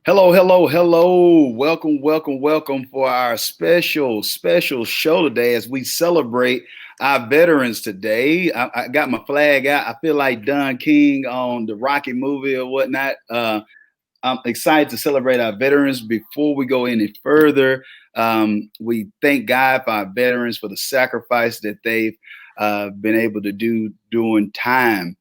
Hello, hello, hello. Welcome, welcome, welcome for our special show today as we celebrate our veterans today. I got my flag out. I feel like Don King on the Rocky movie or whatnot. I'm excited to celebrate our veterans. Before we go any further, we thank God for our veterans for the sacrifice that they've been able to do during time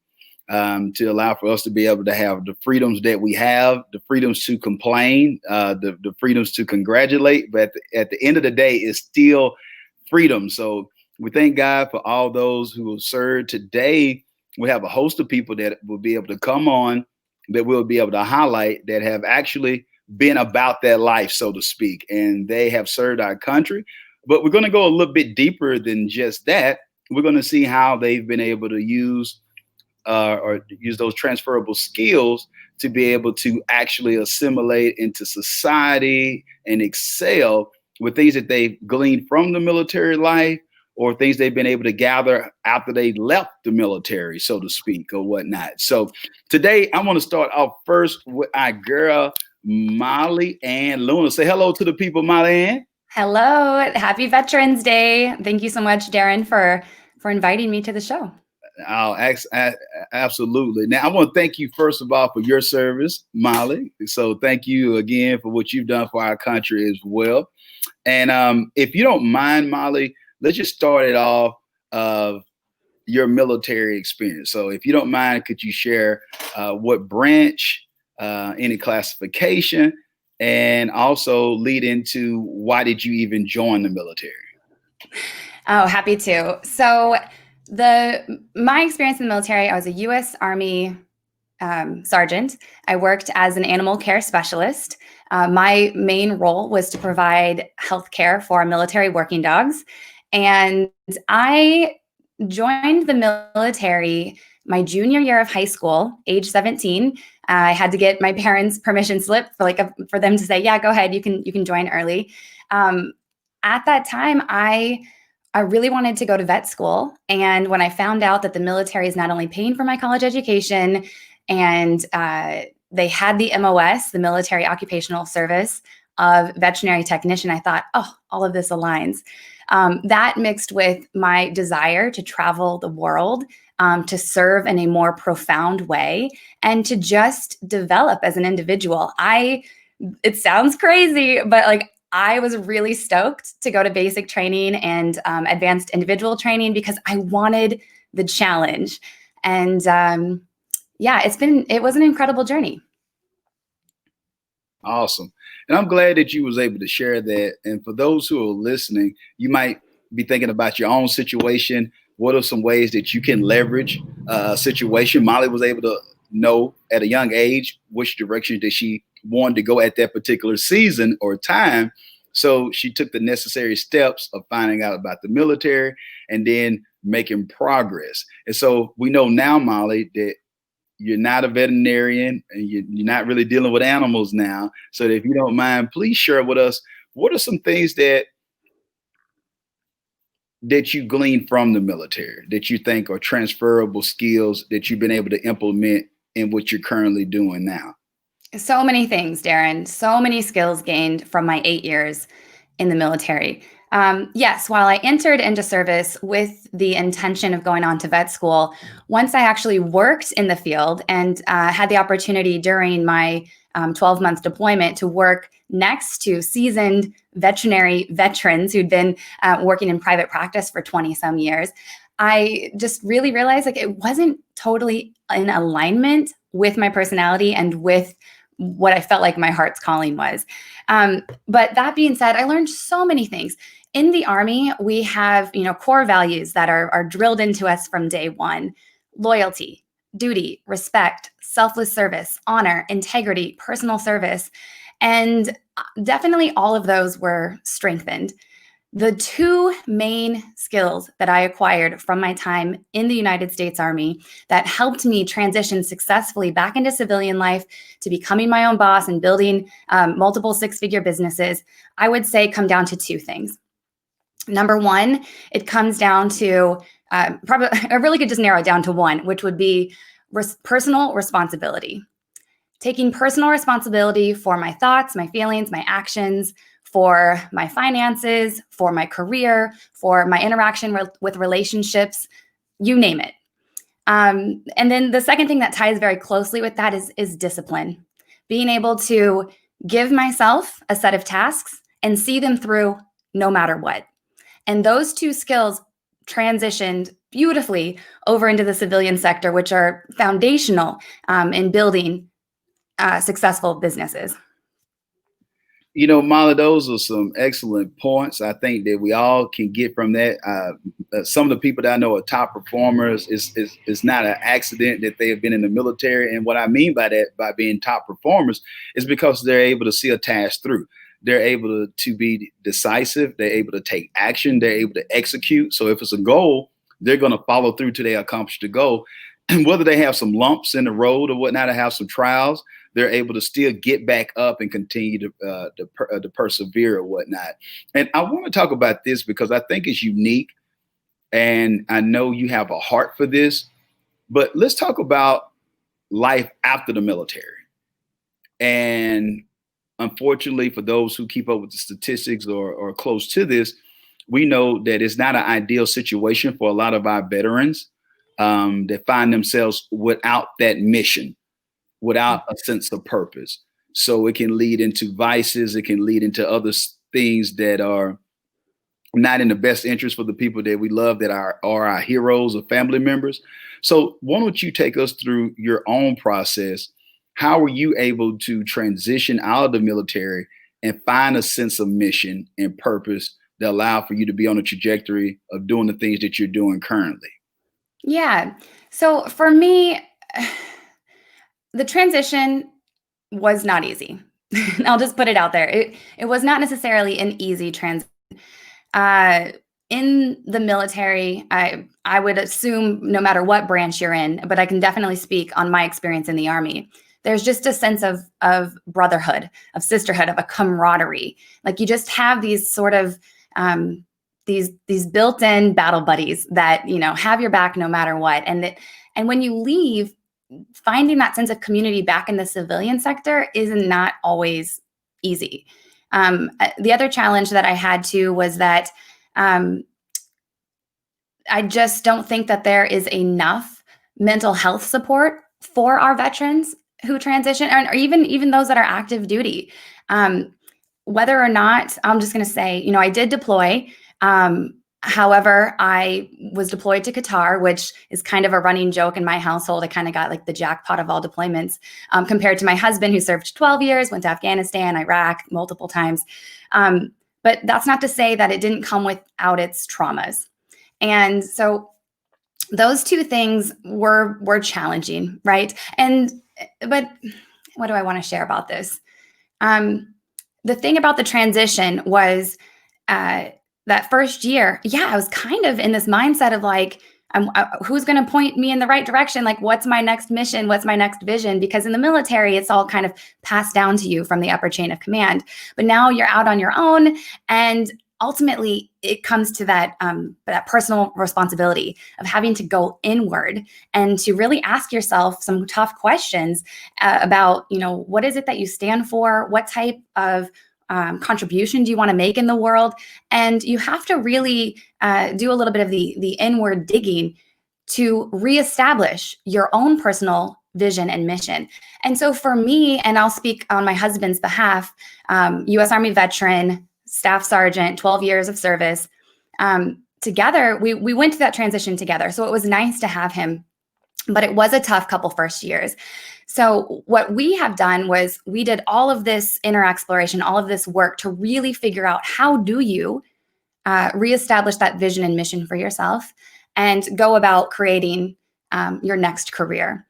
to allow for us to be able to have the freedoms that we have, the freedoms to complain, the freedoms to congratulate. But at the end of the day, it's still freedom. So we thank God for all those who will serve today. We have a host of people that will be able to come on that we'll be able to highlight that have actually been about that life, so to speak, and they have served our country. But we're going to go a little bit deeper than just that. We're going to see how they've been able to or use those transferable skills to be able to actually assimilate into society and excel with things that they've gleaned from the military life or things they've been able to gather after they left the military, so to speak, or whatnot. So today I want to start off first with our girl, Molly Ann Luna. Say hello to the people, Molly Ann. Hello, happy Veterans Day. Thank you so much, Darren, for inviting me to the show. Oh, absolutely. Now, I want to thank you first of all for your service, Molly. So, thank you again for what you've done for our country as well. And if you don't mind, Molly, let's just start it off of your military experience. So, if you don't mind, could you share what branch, any classification, and also lead into why did you even join the military? Oh, happy to. So my experience in the military, I was a U.S. Army sergeant. I worked as an animal care specialist. My main role was to provide health care for military working dogs. And I joined the military my junior year of high school, age 17. I had to get my parents' permission slip for them to say, "Yeah, go ahead, you can join early." At that time, I really wanted to go to vet school. And when I found out that the military is not only paying for my college education and they had the MOS, the Military Occupational Service of veterinary technician, I thought, oh, all of this aligns. That mixed with my desire to travel the world, to serve in a more profound way, and to just develop as an individual. It sounds crazy, but I was really stoked to go to basic training and advanced individual training because I wanted the challenge. And yeah, it was an incredible journey. Awesome. And I'm glad that you was able to share that. And for those who are listening, you might be thinking about your own situation. What are some ways that you can leverage a situation? Molly was able to know at a young age which direction that she wanted to go at that particular season or time. So she took the necessary steps of finding out about the military and then making progress. And so we know now, Molly, that you're not a veterinarian and you're not really dealing with animals now. So if you don't mind, please share with us what are some things that you gleaned from the military that you think are transferable skills that you've been able to implement in what you're currently doing now? So many things, Darren. So many skills gained from my 8 years in the military. Yes, while I entered into service with the intention of going on to vet school, once I actually worked in the field and had the opportunity during my 12-month deployment to work next to seasoned veterinary veterans who'd been working in private practice for 20 some years, I just really realized it wasn't totally in alignment with my personality and with what I felt like my heart's calling was. But that being said, I learned so many things. In the Army, we have, core values that are drilled into us from day one: loyalty, duty, respect, selfless service, honor, integrity, personal service. And definitely all of those were strengthened. The two main skills that I acquired from my time in the United States Army that helped me transition successfully back into civilian life to becoming my own boss and building multiple six-figure businesses, I would say come down to two things. Number one, it comes down to, probably, I really could just narrow it down to one, which would be personal responsibility. taking personal responsibility for my thoughts, my feelings, my actions, for my finances, for my career, for my interaction with relationships, you name it. And then the second thing that ties very closely with that is discipline. Being able to give myself a set of tasks and see them through no matter what. And those two skills transitioned beautifully over into the civilian sector, which are foundational in building successful businesses. You know, Molly, those are some excellent points. I think that we all can get from that. Some of the people that I know are top performers. It's not an accident that they have been in the military. And what I mean by that, by being top performers, is because they're able to see a task through. They're able to be decisive. They're able to take action. They're able to execute. So if it's a goal, they're going to follow through till they accomplish the goal. And whether they have some lumps in the road or whatnot, or have some trials, they're able to still get back up and continue to persevere or whatnot. And I want to talk about this because I think it's unique. And I know you have a heart for this, but let's talk about life after the military. And unfortunately, for those who keep up with the statistics or close to this, we know that it's not an ideal situation for a lot of our veterans that find themselves without that mission, without a sense of purpose. So it can lead into vices. It can lead into other things that are not in the best interest for the people that we love, that are our heroes or family members. So why don't you take us through your own process? How were you able to transition out of the military and find a sense of mission and purpose that allow for you to be on a trajectory of doing the things that you're doing currently? Yeah. So for me, the transition was not easy. I'll just put it out there. It was not necessarily an easy transition. In the military, I would assume no matter what branch you're in, but I can definitely speak on my experience in the Army. There's just a sense of brotherhood, of sisterhood, of a camaraderie. Like you just have these sort of these built-in battle buddies that have your back no matter what. And when you leave, finding that sense of community back in the civilian sector is not always easy. The other challenge that I had too was that I just don't think that there is enough mental health support for our veterans who transition, or even those that are active duty. Whether or not, I'm just going to say, I did deploy. However, I was deployed to Qatar, which is kind of a running joke in my household. I kind of got like the jackpot of all deployments compared to my husband, who served 12 years, went to Afghanistan, Iraq multiple times. But that's not to say that it didn't come without its traumas. And so those two things were challenging, right? But what do I want to share about this? The thing about the transition was that first year, I was kind of in this mindset of like, who's going to point me in the right direction? Like, what's my next mission? What's my next vision? Because in the military, it's all kind of passed down to you from the upper chain of command. But now you're out on your own, and ultimately, it comes to that personal responsibility of having to go inward and to really ask yourself some tough questions about, what is it that you stand for? What type of contribution do you want to make in the world? And you have to really do a little bit of the inward digging to reestablish your own personal vision and mission. And so for me, and I'll speak on my husband's behalf, U.S. Army veteran, Staff Sergeant, 12 years of service. Together, we went through that transition together. So it was nice to have him, but it was a tough couple first years. So what we have done was we did all of this inner exploration, all of this work to really figure out how do you reestablish that vision and mission for yourself and go about creating your next career.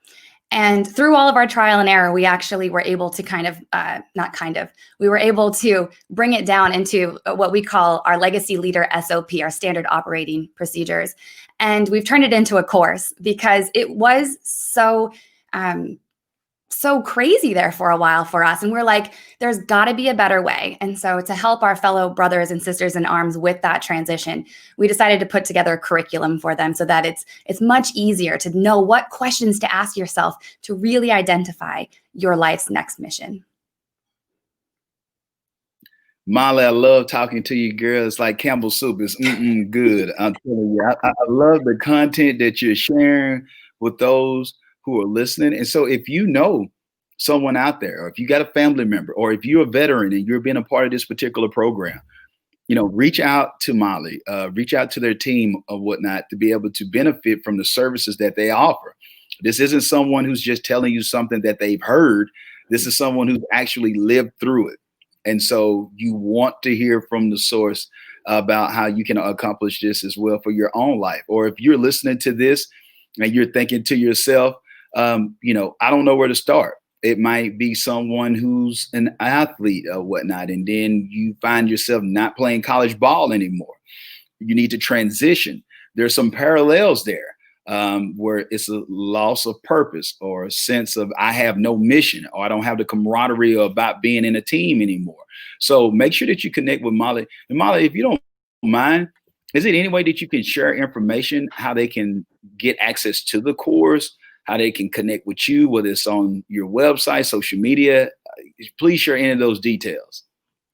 And through all of our trial and error, we actually were able to we were able to bring it down into what we call our legacy leader SOP, our standard operating procedures. And we've turned it into a course because it was so so crazy there for a while for us. And we're like, there's got to be a better way. And so to help our fellow brothers and sisters in arms with that transition, we decided to put together a curriculum for them so that it's much easier to know what questions to ask yourself to really identify your life's next mission. Molly, I love talking to you, girl. It's like Campbell's soup. It's good. I'm telling you, I love the content that you're sharing with those who are listening. And so, if you know someone out there, or if you got a family member, or if you're a veteran and you're being a part of this particular program, reach out to Molly, reach out to their team or whatnot to be able to benefit from the services that they offer. This isn't someone who's just telling you something that they've heard. This is someone who's actually lived through it. And so you want to hear from the source about how you can accomplish this as well for your own life. Or if you're listening to this and you're thinking to yourself, I don't know where to start. It might be someone who's an athlete or whatnot, and then you find yourself not playing college ball anymore. You need to transition. There's some parallels there where it's a loss of purpose or a sense of I have no mission, or I don't have the camaraderie about being in a team anymore. So make sure that you connect with Molly. And Molly, if you don't mind, is it any way that you can share information, how they can get access to the course, how they can connect with you, whether it's on your website, social media? Please share any of those details.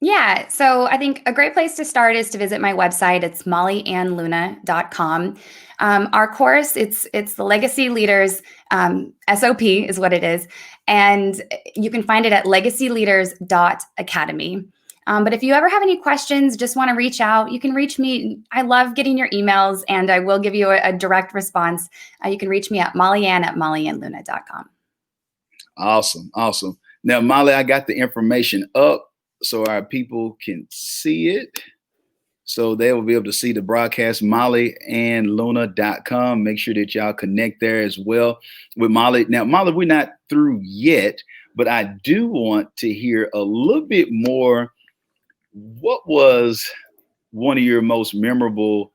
Yeah. So I think a great place to start is to visit my website. It's mollyannluna.com. Our course, it's the Legacy Leaders SOP is what it is. And you can find it at legacyleaders.academy. But if you ever have any questions, just want to reach out, you can reach me. I love getting your emails, and I will give you a direct response. You can reach me at mollyann@mollyanluna.com. Awesome. Awesome. Now, Molly, I got the information up so our people can see it. So they will be able to see the broadcast, mollyanluna.com. Make sure that y'all connect there as well with Molly. Now, Molly, we're not through yet, but I do want to hear a little bit more. What was one of your most memorable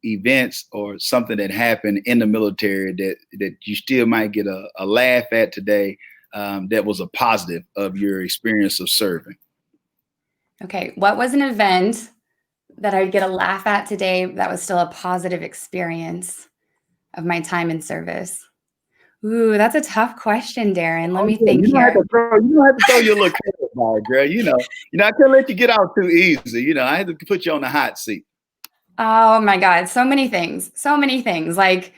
events or something that happened in the military that you still might get a laugh at today, that was a positive of your experience of serving? Okay, what was an event that I'd get a laugh at today that was still a positive experience of my time in service? Ooh, that's a tough question, Darren. Let Oh, me yeah. think You don't have here. to throw your little curveball, girl. I can't let you get out too easy. I had to put you on the hot seat. Oh my God, so many things. So many things. Like,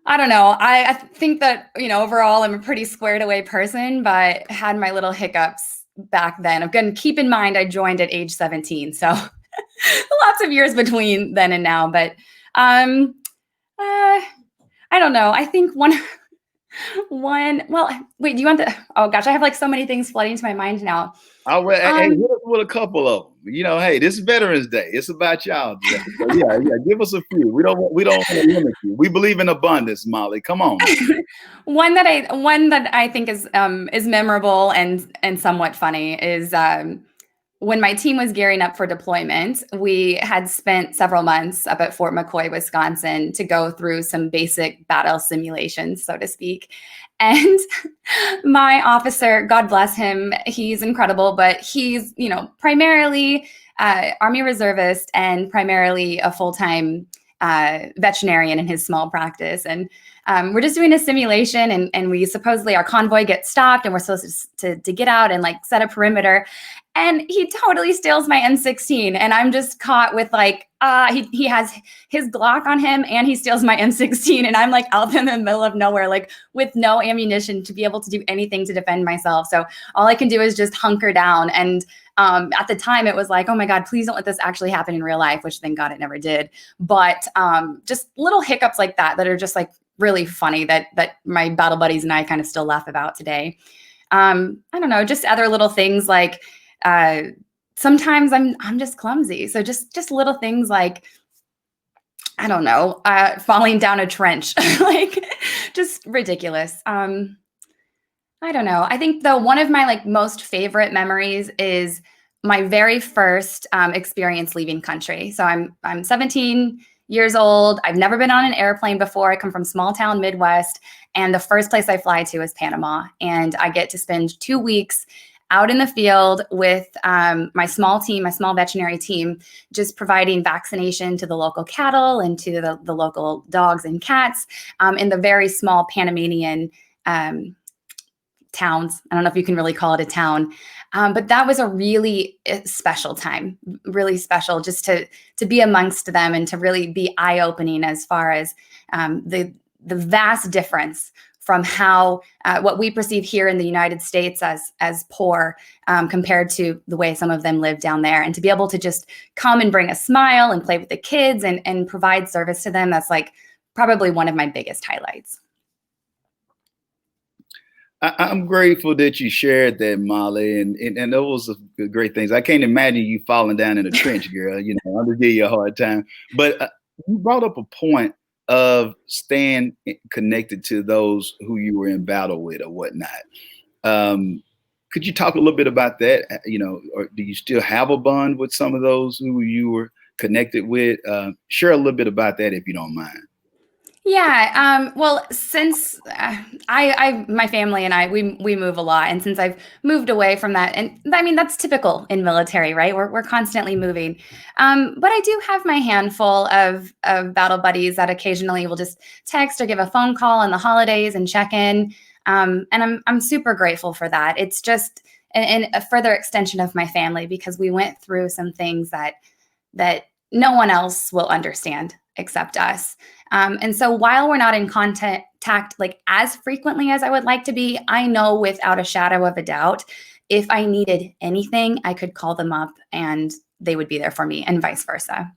I don't know. I think that, overall I'm a pretty squared away person, but had my little hiccups back then. Again, keep in mind I joined at age 17. So lots of years between then and now. But I don't know. I think well, wait, do you want the, oh gosh, I have like so many things flooding to my mind now. Hey, hit us with a couple of them. Hey, this is Veterans Day. It's about y'all today. So yeah, give us a few. We don't want to limit you. We believe in abundance, Molly. Come on. One that I think is memorable and somewhat funny is when my team was gearing up for deployment. We had spent several months up at Fort McCoy, Wisconsin, to go through some basic battle simulations, so to speak. And my officer, God bless him, he's incredible, but he's, primarily Army reservist and primarily a full-time veterinarian in his small practice. And we're just doing a simulation, and we supposedly, our convoy gets stopped and we're supposed to get out and like set a perimeter. And he totally steals my M16. And I'm just caught with like, he has his Glock on him and he steals my M16. And I'm like out in the middle of nowhere, like with no ammunition to be able to do anything to defend myself. So all I can do is just hunker down. And at the time it was like, oh my God, please don't let this actually happen in real life, which thank God it never did. But just little hiccups like that are just like really funny that my battle buddies and I kind of still laugh about today. I don't know, just other little things like, sometimes I'm just clumsy. So just little things like, I don't know, falling down a trench, like just ridiculous. I don't know. I think though, one of my like most favorite memories is my very first experience leaving country. So I'm 17 years old. I've never been on an airplane before. I come from small town Midwest, and the first place I fly to is Panama. And I get to spend 2 weeks out in the field with my small team, my small veterinary team, just providing vaccination to the local cattle and to the local dogs and cats in the very small Panamanian towns. I don't know if you can really call it a town, but that was a really special time, really special, just to be amongst them and to really be eye opening as far as the vast difference from how what we perceive here in the United States as poor compared to the way some of them live down there, and to be able to just come and bring a smile and play with the kids and provide service to them. That's like probably one of my biggest highlights. I'm grateful that you shared that, Molly, and those are great things. I can't imagine you falling down in a trench, girl. I'm gonna give you a hard time. But you brought up a point of staying connected to those who you were in battle with or whatnot. Could you talk a little bit about that? Or do you still have a bond with some of those who you were connected with? Share a little bit about that if you don't mind. Yeah. Well, since my family and I, we move a lot, and since I've moved away from that, and I mean that's typical in military, right? We're constantly moving. But I do have my handful of battle buddies that occasionally will just text or give a phone call on the holidays and check in. And I'm super grateful for that. It's just a further extension of my family, because we went through some things that no one else will understand except us. And so while we're not in contact like as frequently as I would like to be, I know without a shadow of a doubt, if I needed anything, I could call them up and they would be there for me, and vice versa.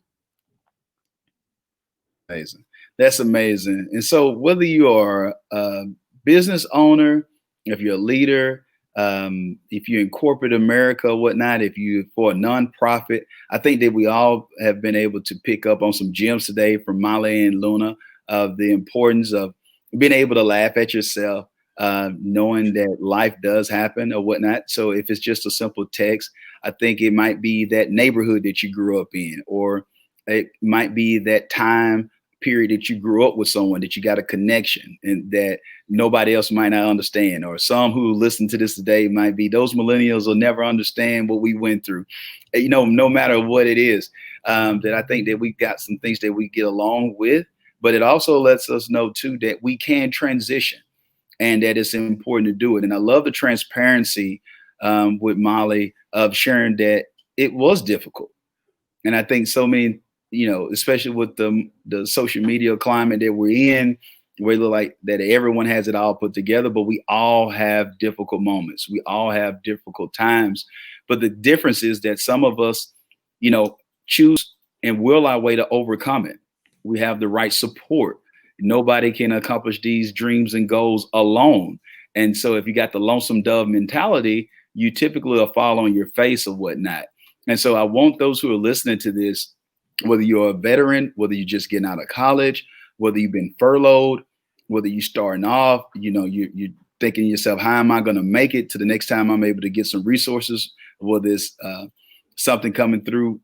Amazing. That's amazing. And so, whether you are a business owner, if you're a leader, if you're in corporate America or whatnot, if you're for a nonprofit, I think that we all have been able to pick up on some gems today from Molly and Luna of the importance of being able to laugh at yourself, knowing that life does happen or whatnot. So, if it's just a simple text, I think it might be that neighborhood that you grew up in, or it might be that time period that you grew up with someone that you got a connection and that nobody else might not understand. Or some who listen to this today might be those millennials will never understand what we went through, no matter what it is. That I think that we got some things that we get along with, but it also lets us know too that we can transition and that it's important to do it. And I love the transparency with Molly of sharing that it was difficult. And I think so many, especially with the social media climate that we're in, where it look like that everyone has it all put together, but we all have difficult moments. We all have difficult times. But the difference is that some of us, choose and will our way to overcome it. We have the right support. Nobody can accomplish these dreams and goals alone. And so if you got the lonesome dove mentality, you typically will fall on your face or whatnot. And so I want those who are listening to this, whether you're a veteran, whether you're just getting out of college, whether you've been furloughed, whether you're starting off, you're thinking to yourself, how am I going to make it to the next time I'm able to get some resources, whether it's something coming through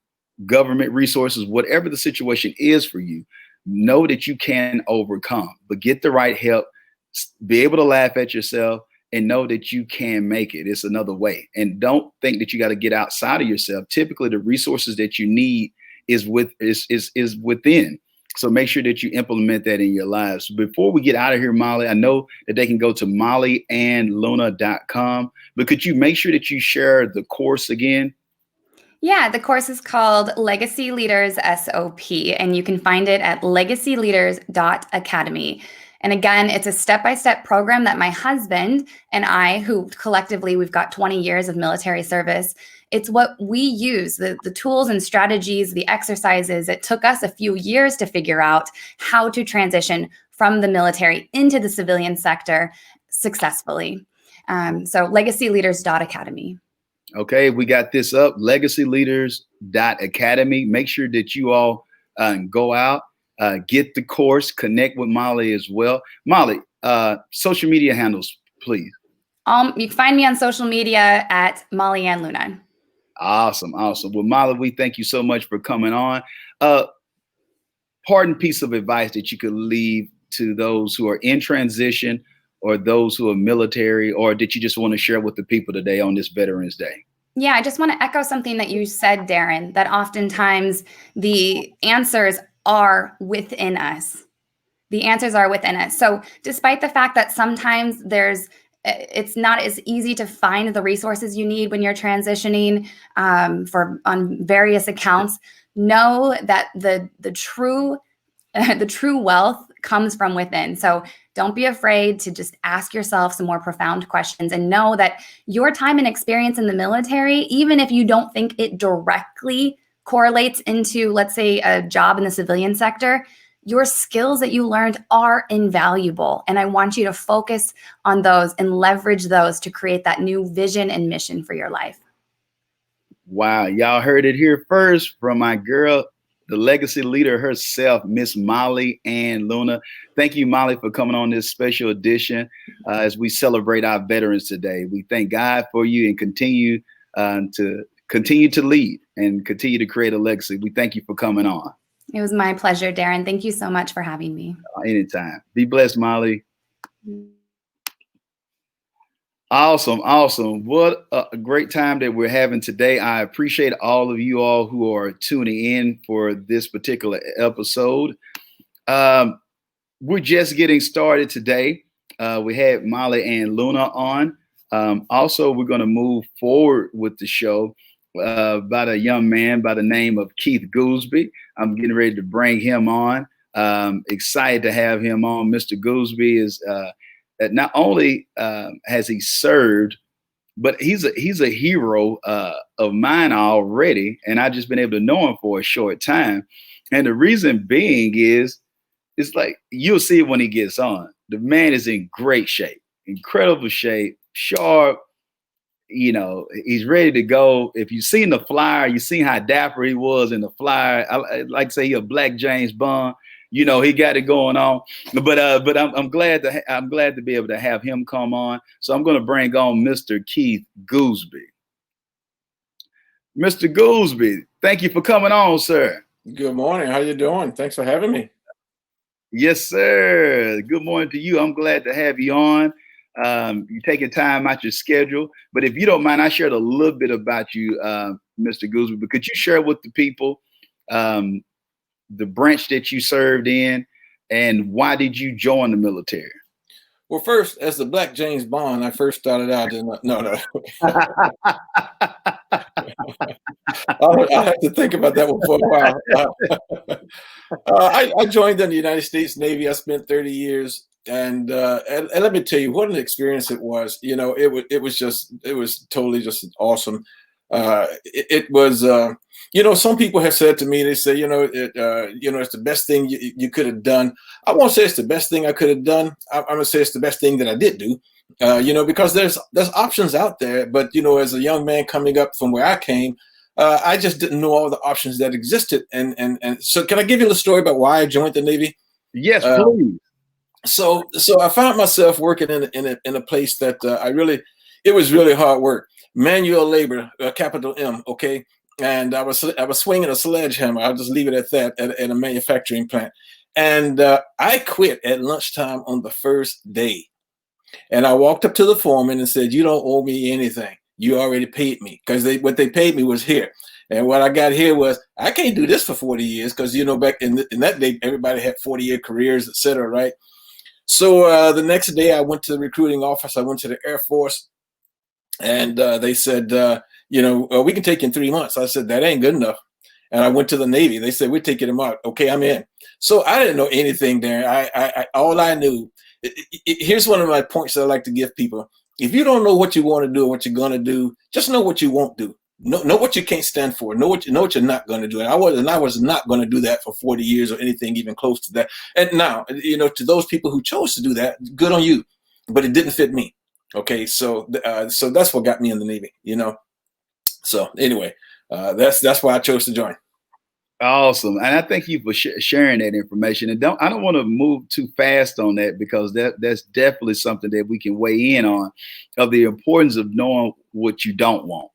government resources, whatever the situation is for you, know that you can overcome, but get the right help, be able to laugh at yourself, and know that you can make it. It's another way. And don't think that you got to get outside of yourself. Typically, the resources that you need is within. So make sure that you implement that in your lives. Before we get out of here, Molly, I know that they can go to mollyandluna.com, but could you make sure that you share the course again? Yeah, the course is called Legacy Leaders SOP, and you can find it at legacyleaders.academy. And again, it's a step-by-step program that my husband and I, who collectively we've got 20 years of military service, it's what we use, the tools and strategies, the exercises. It took us a few years to figure out how to transition from the military into the civilian sector successfully. So legacyleaders.academy. Okay, we got this up, legacyleaders.academy. Make sure that you all go out, get the course, connect with Molly as well. Molly, social media handles, please. You can find me on social media at Molly and Luna. Awesome. Well, Molly, we thank you so much for coming on. parting piece of advice that you could leave to those who are in transition or those who are military, or did you just want to share with the people today on this Veterans Day? Yeah, I just want to echo something that you said, Darren, that oftentimes the answers are within us. The answers are within us. So despite the fact that sometimes it's not as easy to find the resources you need when you're transitioning on various accounts, know that the true the true wealth comes from within. So don't be afraid to just ask yourself some more profound questions, and know that your time and experience in the military, even if you don't think it directly correlates into, let's say, a job in the civilian sector, your skills that you learned are invaluable. And I want you to focus on those and leverage those to create that new vision and mission for your life. Wow. Y'all heard it here first from my girl, the legacy leader herself, Miss Molly Ann Luna. Thank you, Molly, for coming on this special edition as we celebrate our veterans today. We thank God for you and continue to lead and continue to create a legacy. We thank you for coming on. It was my pleasure, Darren. Thank you so much for having me. Anytime. Be blessed, Molly. Awesome. What a great time that we're having today. I appreciate all of you all who are tuning in for this particular episode. We're just getting started today. We had Molly and Luna on. Also, we're going to move forward with the show about a young man by the name of Keith Goolsby. I'm getting ready to bring him on. Excited to have him on. Mr. Goolsby is not only has he served, but he's a hero of mine already, and I've just been able to know him for a short time. And the reason being is, it's like you'll see it when he gets on. The man is in great shape, incredible shape, sharp. You know, he's ready to go. If you've seen the flyer, you've seen how dapper he was in the flyer. I like to say he's a black James Bond. You know, he got it going on. But I'm glad to be able to have him come on. So I'm going to bring on Mr. Keith Goolsby. Mr. Goolsby, thank you for coming on, sir. Good morning. How you doing? Thanks for having me. Yes, sir. Good morning to you. I'm glad to have you on. You're taking time out your schedule. But if you don't mind, I shared a little bit about you, Mr. Goolsby. But could you share with the people the branch that you served in, and why did you join the military? Well, first, as the Black James Bond, I first started out in no. I'll have to think about that one for a while. I joined in the United States Navy. I spent 30 years, and let me tell you what an experience it was. You know, it was totally just awesome. It was. You know, some people have said to me, they say, it's the best thing you could have done. I won't say it's the best thing I could have done. I'm going to say it's the best thing that I did do, because there's options out there. But, as a young man coming up from where I came, I just didn't know all the options that existed. And so can I give you a story about why I joined the Navy? Yes, please. So I found myself working in a place that it was really hard work. Manual labor, capital M, okay? And I was swinging a sledgehammer. I'll just leave it at that at a manufacturing plant. And I quit at lunchtime on the first day. And I walked up to the foreman and said, "You don't owe me anything. You already paid me." Because what they paid me was here. And what I got here was, I can't do this for 40 years because, back in that day, everybody had 40-year careers, et cetera, right? So the next day I went to the recruiting office. I went to the Air Force. And they said, we can take you in 3 months. I said, that ain't good enough. And I went to the Navy. They said, we're taking him out. Okay, I'm in. So I didn't know anything there. I all I knew, here's one of my points that I like to give people. If you don't know what you want to do or what you're going to do, just know what you won't do. Know what you can't stand for. Know what you're not going to do. And I was not going to do that for 40 years or anything even close to that. And now, to those people who chose to do that, good on you. But it didn't fit me. Okay, so that's what got me in the Navy, So anyway, that's why I chose to join. Awesome, and I thank you for sharing that information. And I don't want to move too fast on that, because that's definitely something that we can weigh in on, of the importance of knowing what you don't want.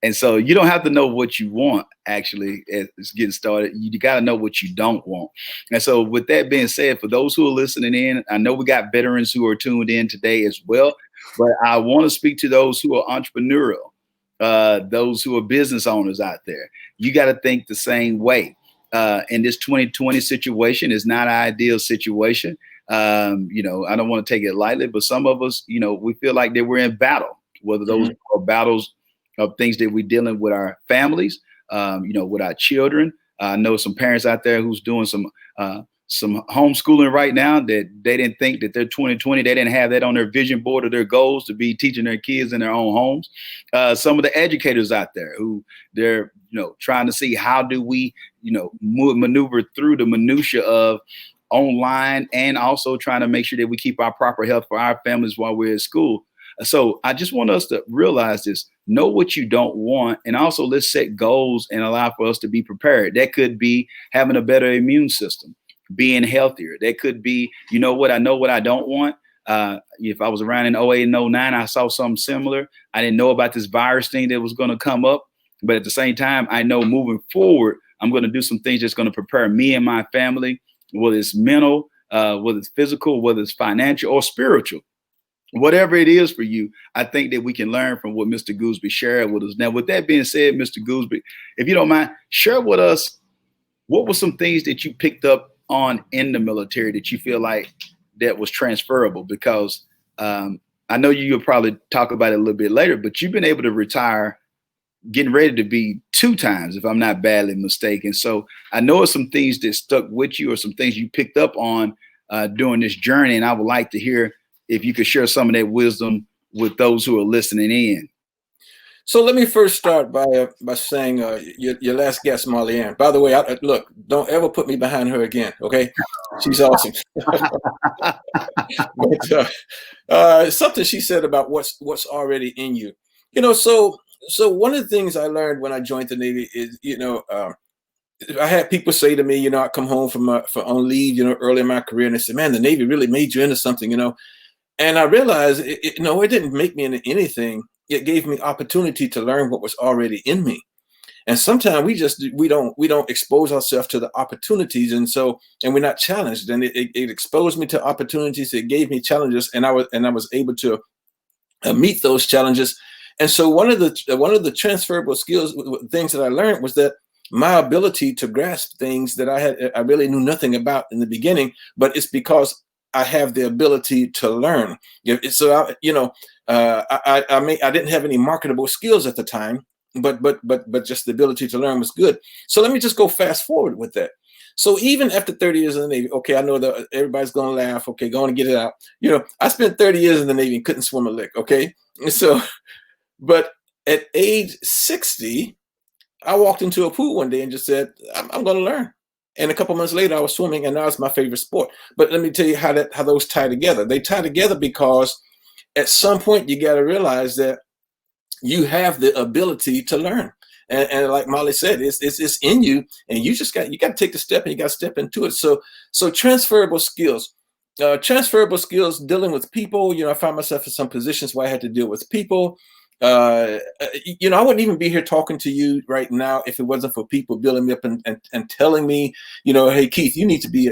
And so you don't have to know what you want, actually, as it's getting started. You got to know what you don't want. And so with that being said, for those who are listening in, I know we got veterans who are tuned in today as well, but I want to speak to those who are entrepreneurial, those who are business owners out there. You got to think the same way. In this 2020 situation is not an ideal situation. I don't want to take it lightly, but some of us, we feel like that we're in battle, whether those are battles of things that we're dealing with our families, with our children. I know some parents out there who's doing some homeschooling right now that they didn't think that their 2020, they didn't have that on their vision board of their goals to be teaching their kids in their own homes. Some of the educators out there who they're, trying to see how do we, maneuver through the minutia of online and also trying to make sure that we keep our proper health for our families while we're at school. So I just want us to realize this, know what you don't want, and also let's set goals and allow for us to be prepared. That could be having a better immune system, being healthier. That could be, I know what I don't want. If I was around in 08 and 09, I saw something similar. I didn't know about this virus thing that was going to come up. But at the same time, I know moving forward, I'm going to do some things that's going to prepare me and my family, whether it's mental, whether it's physical, whether it's financial or spiritual. Whatever it is for you, I think that we can learn from what Mr. Gooseby shared with us. Now, with that being said, Mr. Gooseby, if you don't mind, share with us what were some things that you picked up on in the military that you feel like that was transferable? Because I know you'll probably talk about it a little bit later, but you've been able to retire getting ready to be 2 times, if I'm not badly mistaken. So I know it's some things that stuck with you or some things you picked up on during this journey. And I would like to hear if you could share some of that wisdom with those who are listening in. So let me first start by saying your last guest, Molly Ann. By the way, look, don't ever put me behind her again, okay? She's awesome. But something she said about what's already in you. So one of the things I learned when I joined the Navy is, I had people say to me, I come home from on leave, early in my career, and they said, "Man, the Navy really made you into something," And I realized, it didn't make me into anything. It gave me opportunity to learn what was already in me. And sometimes we don't expose ourselves to the opportunities, and we're not challenged. And it exposed me to opportunities. It gave me challenges, and I was able to meet those challenges. And so one of the transferable skills, things that I learned, was that my ability to grasp things that I really knew nothing about in the beginning, but it's because I have the ability to learn. So I didn't have any marketable skills at the time, but just the ability to learn was good. So let me just go fast forward with that. So even after 30 years in the Navy, okay, I know that everybody's going to laugh. Okay, go on and get it out. I spent 30 years in the Navy and couldn't swim a lick. Okay, so, but at age 60, I walked into a pool one day and just said, I'm going to learn. And a couple months later, I was swimming, and now it's my favorite sport. But let me tell you how those tie together. They tie together because at some point you got to realize that you have the ability to learn. And like Molly said, it's in you, and you got to take the step, and you got to step into it. So transferable skills. Transferable skills dealing with people. I found myself in some positions where I had to deal with people. I wouldn't even be here talking to you right now if it wasn't for people building me up and telling me, hey, Keith, you need to be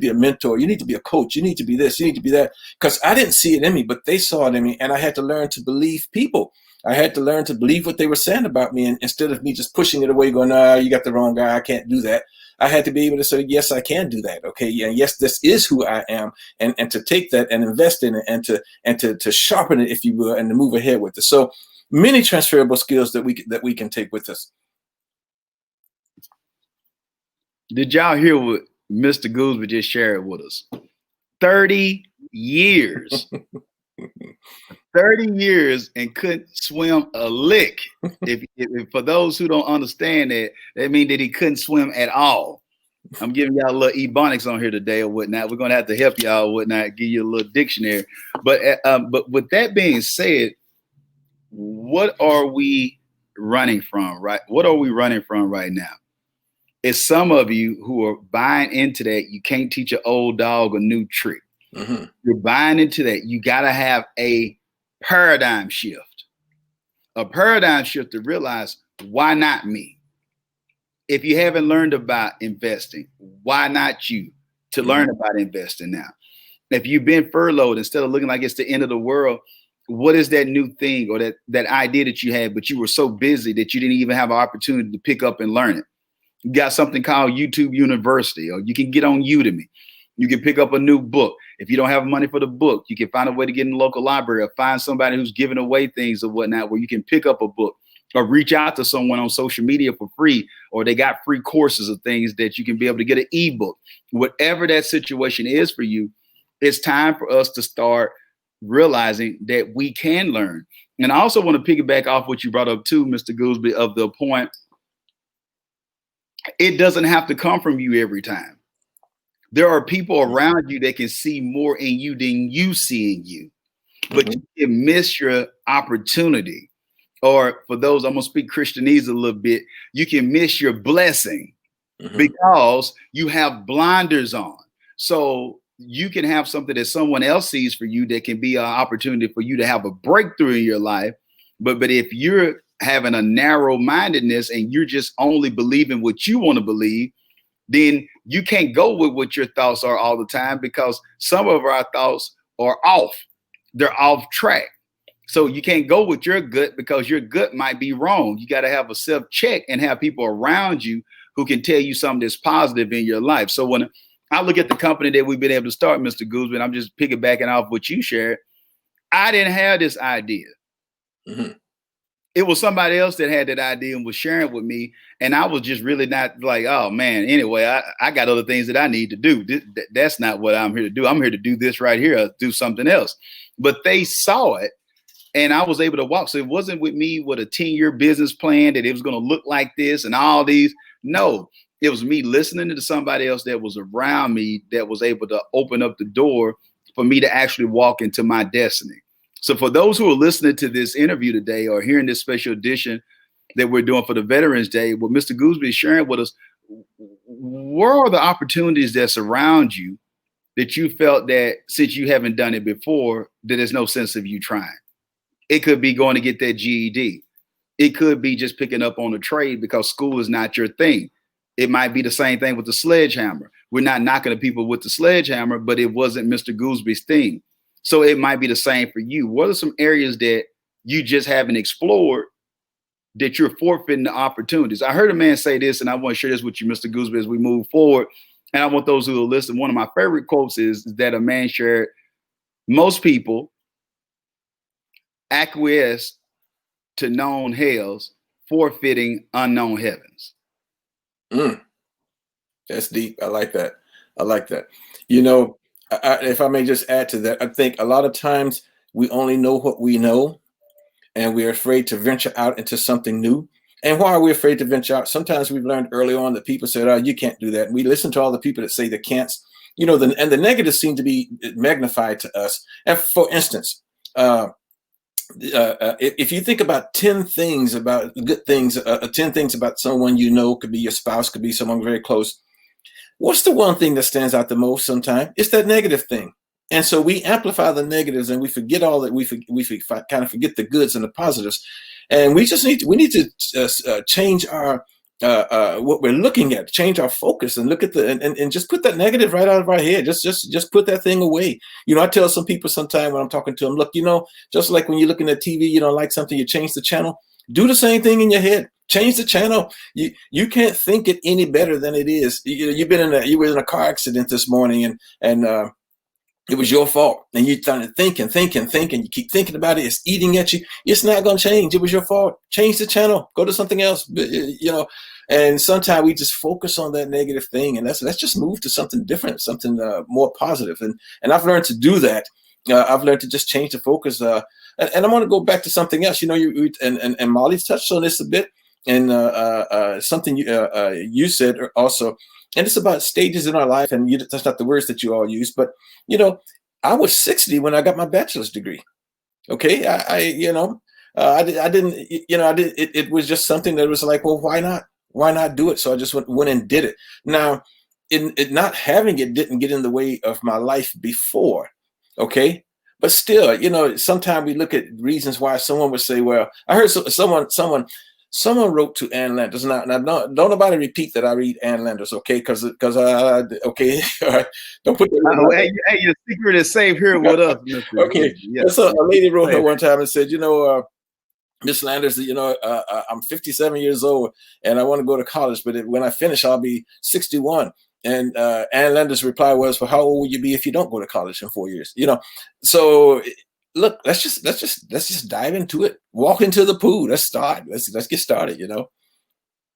a mentor. You need to be a coach. You need to be this. You need to be that. Because I didn't see it in me, but they saw it in me, and I had to learn to believe people. I had to learn to believe what they were saying about me, and instead of me just pushing it away, going, "Nah, you got the wrong guy. I can't do that." I had to be able to say, "Yes, I can do that." Okay, yeah, yes, this is who I am, and to take that and invest in it, and to sharpen it, if you will, and to move ahead with it. So many transferable skills that we can take with us. Did y'all hear what Mr. Gooseby just shared with us? 30 years. 30 years and couldn't swim a lick. If for those who don't understand that means that he couldn't swim at all. I'm giving y'all a little ebonics on here today or whatnot. We're gonna have to help y'all or whatnot, give you a little dictionary. But with that being said, what are we running from, right? What are we running from right now? It's some of you who are buying into that. You can't teach an old dog a new trick. Mm-hmm. You're buying into that. You got to have a paradigm shift to realize why not me? If you haven't learned about investing, why not you to learn about investing now? If you've been furloughed, instead of looking like it's the end of the world, what is that new thing or that idea that you had, but you were so busy that you didn't even have an opportunity to pick up and learn it? You got something called YouTube University, or you can get on Udemy. You can pick up a new book. If you don't have money for the book, you can find a way to get in the local library or find somebody who's giving away things or whatnot, where you can pick up a book or reach out to someone on social media for free, or they got free courses of things that you can be able to get an ebook. Whatever that situation is for you, it's time for us to start realizing that we can learn. And I also want to piggyback off what you brought up too, Mr. Goolsby, of the point, it doesn't have to come from you every time. There are people around you that can see more in you than you see in you, but you can miss your opportunity. Or for those, I'm going to speak Christianese a little bit, you can miss your blessing because you have blinders on. So you can have something that someone else sees for you that can be an opportunity for you to have a breakthrough in your life. But if you're having a narrow mindedness and you're just only believing what you want to believe, then you can't go with what your thoughts are all the time, because some of our thoughts are off. They're off track. So you can't go with your gut because your gut might be wrong. You got to have a self check and have people around you who can tell you something that's positive in your life. So when I look at the company that we've been able to start, Mr. Goolsby, I'm just piggybacking off what you shared. I didn't have this idea. It was somebody else that had that idea and was sharing with me. And I was just really not like, oh man, anyway, I got other things that I need to do. That's not what I'm here to do. I'm here to do this right here, do something else. But they saw it and I was able to walk. So it wasn't with me with a 10-year business plan that it was going to look like this and all these. No, it was me listening to somebody else that was around me that was able to open up the door for me to actually walk into my destiny. So for those who are listening to this interview today or hearing this special edition that we're doing for the Veterans Day, what Mr. Goolsby is sharing with us, where are the opportunities that surround you that you felt that since you haven't done it before, that there's no sense of you trying? It could be going to get that GED. It could be just picking up on a trade because school is not your thing. It might be the same thing with the sledgehammer. We're not knocking the people with the sledgehammer, but it wasn't Mr. Goolsby's thing. So it might be the same for you. What are some areas that you just haven't explored that you're forfeiting the opportunities? I heard a man say this, and I want to share this with you, Mr. Goolsby, as we move forward. And I want those who will listen. One of my favorite quotes is that a man shared, most people acquiesce to known hells, forfeiting unknown heavens. That's deep. I like that. I like that. You know, if I may just add to that, I think a lot of times we only know what we know, and we're afraid to venture out into something new. And why are we afraid to venture out? Sometimes we've learned early on that people said, oh, you can't do that. And we listen to all the people that say they can't, you know, and the negatives seem to be magnified to us. And for instance, if you think about 10 things about good things, 10 things about someone you know, could be your spouse, could be someone very close. What's the one thing that stands out the most sometimes? It's that negative thing. And so we amplify the negatives and we forget all that. We kind of forget the goods and the positives. And we need to change our what we're looking at, change our focus and look at and just put that negative right out of our head. Just put that thing away. You know, I tell some people sometimes when I'm talking to them, look, you know, just like when you're looking at TV, you don't like something, you change the channel. Do the same thing in your head. Change the channel. You can't think it any better than it is. You were in a car accident this morning and it was your fault. And you started thinking. You keep thinking about it. It's eating at you. It's not going to change. It was your fault. Change the channel. Go to something else. You know. And sometimes we just focus on that negative thing, and let's just move to something different, something more positive. And I've learned to do that. I've learned to just change the focus. And I want to go back to something else. You know, and Molly's touched on this a bit, and something you said also. And it's about stages in our life, and that's not the words that you all use, but you know, I was 60 when I got my bachelor's degree. Okay, I didn't, you know, it was just something that was like, well, why not? Why not do it? So I just went and did it. Now, not having it didn't get in the way of my life before. Okay, but still, you know, sometimes we look at reasons why someone would say, well, I heard someone Someone wrote to Ann Landers. Now don't nobody repeat that I read Ann Landers, okay? Because okay, all right. Don't put that in my Hey, your secret is safe here with us, Mr. Okay. Yeah. So a lady wrote her one time and said, Miss Landers, I'm 57 years old and I want to go to college, but when I finish, I'll be 61. And Ann Landers' reply was, "Well, how old will you be if you don't go to college in 4 years?" So look, let's just dive into it. Walk into the pool. Let's start. Let's get started.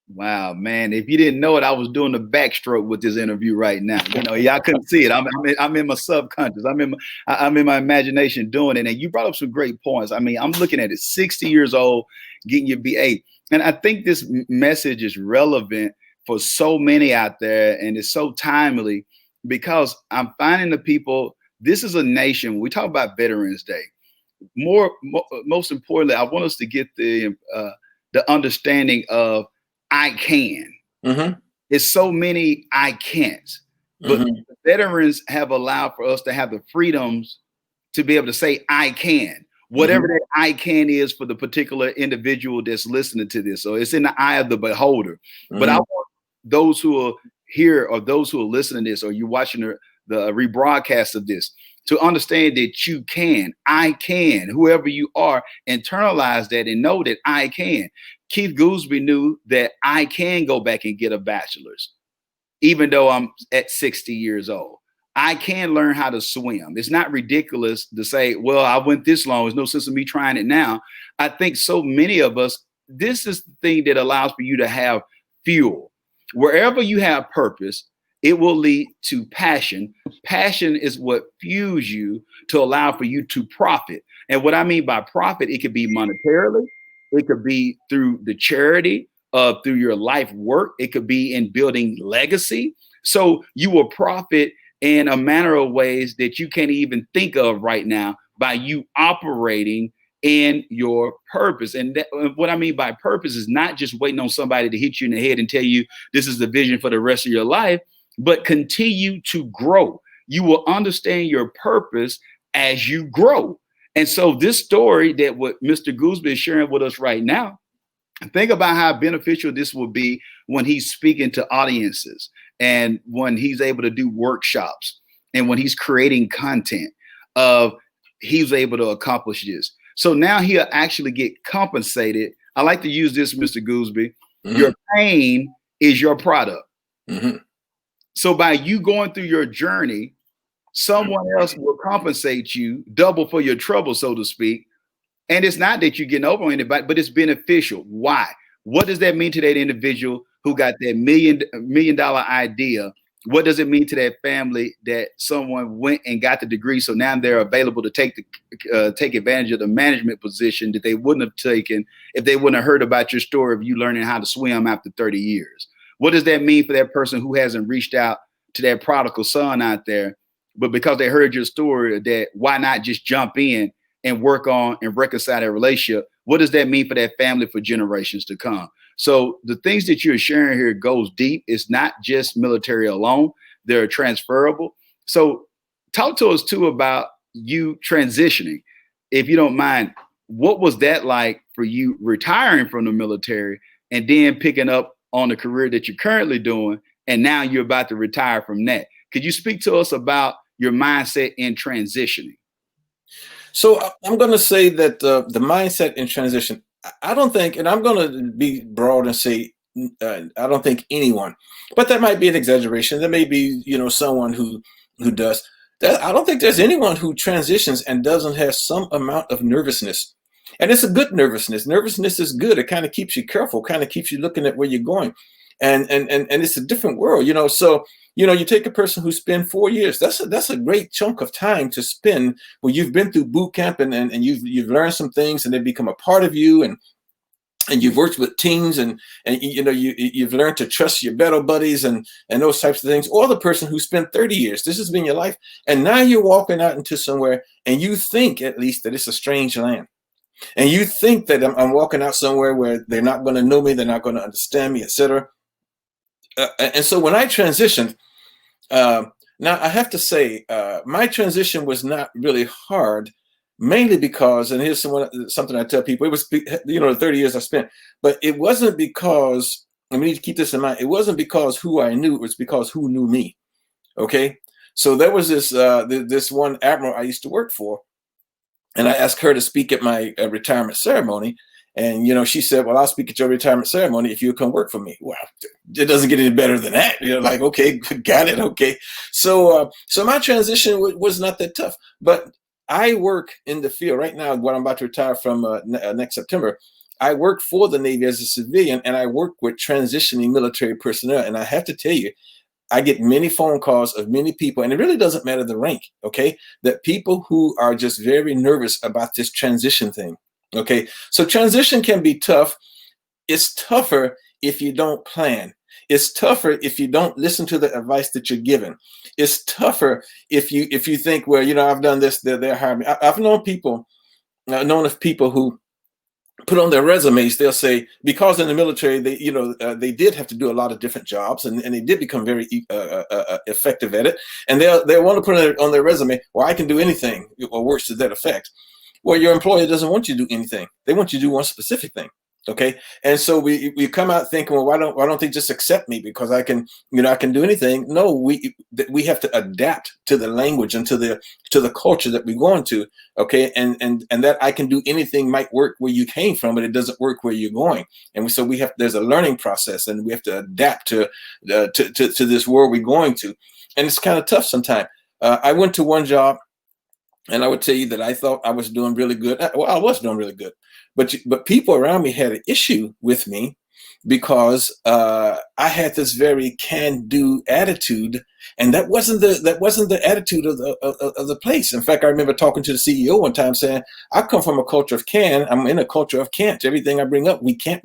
Wow, man! If you didn't know it, I was doing the backstroke with this interview right now. Y'all couldn't see it. I'm in my subconscious. I'm in my imagination doing it. And you brought up some great points. I mean, I'm looking at it. 60 years old, getting your BA, and I think this message is relevant for so many out there, and it's so timely because I'm finding the people. This is a nation. We talk about Veterans Day. Most importantly, I want us to get the understanding of I can. Mm-hmm. It's so many I can'ts, but veterans have allowed for us to have the freedoms to be able to say I can, whatever that I can is for the particular individual that's listening to this. So it's in the eye of the beholder. But I want those who are here or those who are listening to this, or you're watching the rebroadcast of this, to understand that you can, I can, whoever you are, internalize that and know that I can. Keith Goolsbee knew that I can go back and get a bachelor's, even though I'm at 60 years old. I can learn how to swim. It's not ridiculous to say, well, I went this long. There's no sense of me trying it now. I think so many of us, this is the thing that allows for you to have fuel. Wherever you have purpose, it will lead to passion. Passion is what fuels you to allow for you to profit. And what I mean by profit, it could be monetarily. It could be through the charity, through your life work. It could be in building legacy. So you will profit in a manner of ways that you can't even think of right now by you operating in your purpose. And what I mean by purpose is not just waiting on somebody to hit you in the head and tell you this is the vision for the rest of your life, but continue to grow. You will understand your purpose as you grow. And so this story that what Mr. Goolsbee is sharing with us right now, think about how beneficial this will be when he's speaking to audiences and when he's able to do workshops and when he's creating content he's able to accomplish this. So now he'll actually get compensated. I like to use this, Mr. Goolsbee. Your pain is your product. So by you going through your journey, someone else will compensate you double for your trouble, so to speak. And it's not that you're getting over on anybody, but it's beneficial. Why? What does that mean to that individual who got that $1 million idea? What does it mean to that family that someone went and got the degree? So now they're available to take advantage of the management position that they wouldn't have taken if they wouldn't have heard about your story of you learning how to swim after 30 years. What does that mean for that person who hasn't reached out to that prodigal son out there, but because they heard your story, that why not just jump in and work on and reconcile that relationship? What does that mean for that family for generations to come? So the things that you're sharing here goes deep. It's not just military alone. They're transferable. So talk to us too about you transitioning, if you don't mind. What was that like for you retiring from the military and then picking up on the career that you're currently doing, and now you're about to retire from that? Could you speak to us about your mindset in transitioning? So I'm going to say that the mindset in transition, I don't think, and I'm going to be broad and say, I don't think anyone, but that might be an exaggeration. There may be, someone who does that. I don't think there's anyone who transitions and doesn't have some amount of nervousness. And it's a good nervousness. Nervousness is good. It kind of keeps you careful, kind of keeps you looking at where you're going. And it's a different world, So, you take a person who spent 4 years. That's a great chunk of time to spend where you've been through boot camp and you've learned some things and they become a part of you, and you've worked with teams and you've learned to trust your battle buddies and those types of things. Or the person who spent 30 years. This has been your life, and now you're walking out into somewhere and you think at least that it's a strange land. And you think that I'm walking out somewhere where they're not going to know me, they're not going to understand me, etc. And so when I transitioned, now I have to say, my transition was not really hard mainly because, and here's something I tell people, it was, the 30 years I spent, but it wasn't because, and we need to keep this in mind, it wasn't because who I knew, it was because who knew me. Okay. So there was this one admiral I used to work for, and I asked her to speak at my retirement ceremony. And, she said, well, I'll speak at your retirement ceremony if you come work for me. Well, it doesn't get any better than that. Like, okay, got it. Okay. So my transition was not that tough, but I work in the field right now. What I'm about to retire from next September, I work for the Navy as a civilian, and I work with transitioning military personnel. And I have to tell you, I get many phone calls of many people, and it really doesn't matter the rank, okay? That people who are just very nervous about this transition thing, okay? So transition can be tough. It's tougher if you don't plan. It's tougher if you don't listen to the advice that you're given. It's tougher if you think, well, I've done this, they're hiring me. I've known of people who put on their resumes, they'll say, because in the military, they did have to do a lot of different jobs, and they did become very effective at it. And they want to put it on their resume, well, I can do anything, or words to that effect. Well, your employer doesn't want you to do anything. They want you to do one specific thing. Okay. And so we come out thinking, well, why don't they just accept me because I can do anything? No, we have to adapt to the language and to the culture that we're going to. Okay. And that I can do anything might work where you came from, but it doesn't work where you're going. And so there's a learning process, and we have to adapt to this world we're going to. And it's kind of tough sometimes. I went to one job, and I would tell you that I thought I was doing really good. Well, I was doing really good. But people around me had an issue with me because I had this very can-do attitude, and that wasn't the attitude of the place. In fact, I remember talking to the CEO one time saying, "I come from a culture of can. I'm in a culture of can't. Everything I bring up, we can't.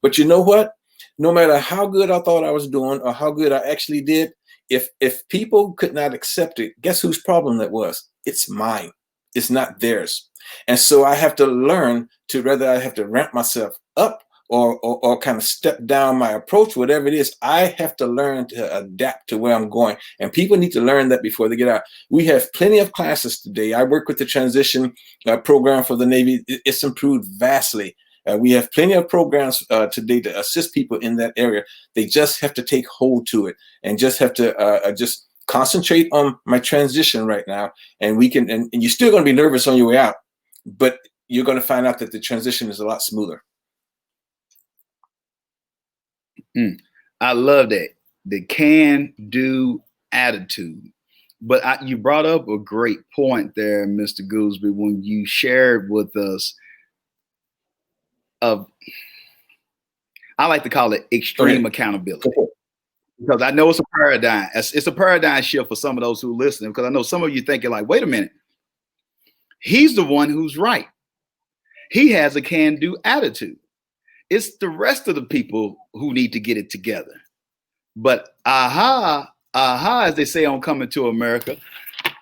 But you know what? No matter how good I thought I was doing or how good I actually did, if people could not accept it, guess whose problem that was? It's mine. It's not theirs." And so I have to learn to, whether I have to ramp myself up or kind of step down my approach, whatever it is, I have to learn to adapt to where I'm going. And people need to learn that before they get out. We have plenty of classes today. I work with the transition program for the Navy. It's improved vastly. We have plenty of programs today to assist people in that area. They just have to take hold to it and just have to just concentrate on my transition right now. And and you're still going to be nervous on your way out, but you're going to find out that the transition is a lot smoother. I love that. The can-do attitude. But you brought up a great point there, Mr. Goolsby, when you shared with us I like to call it extreme accountability. Because I know it's a paradigm. It's a paradigm shift for some of those who are listening, because I know some of you thinking like, wait a minute. He's the one who's right. He has a can-do attitude. It's the rest of the people who need to get it together. But aha, as they say on Coming to America,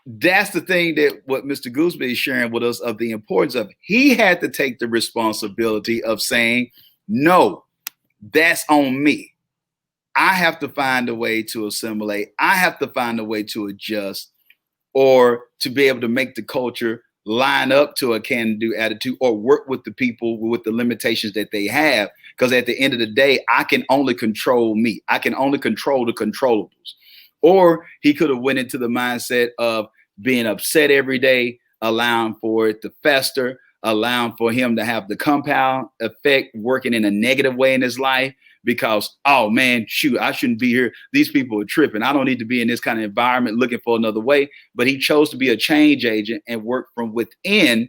that's the thing that what Mr. Goolsby is sharing with us of the importance of. He had to take the responsibility of saying, no, that's on me. I have to find a way to assimilate. I have to find a way to adjust, or to be able to make the culture line up to a can-do attitude, or work with the people with the limitations that they have. Because at the end of the day, I can only control me. I can only control the controllables. Or he could have went into the mindset of being upset every day, allowing for it to fester, allowing for him to have the compound effect working in a negative way in his life. Because, oh man, shoot, I shouldn't be here. These people are tripping. I don't need to be in this kind of environment looking for another way. But he chose to be a change agent and work from within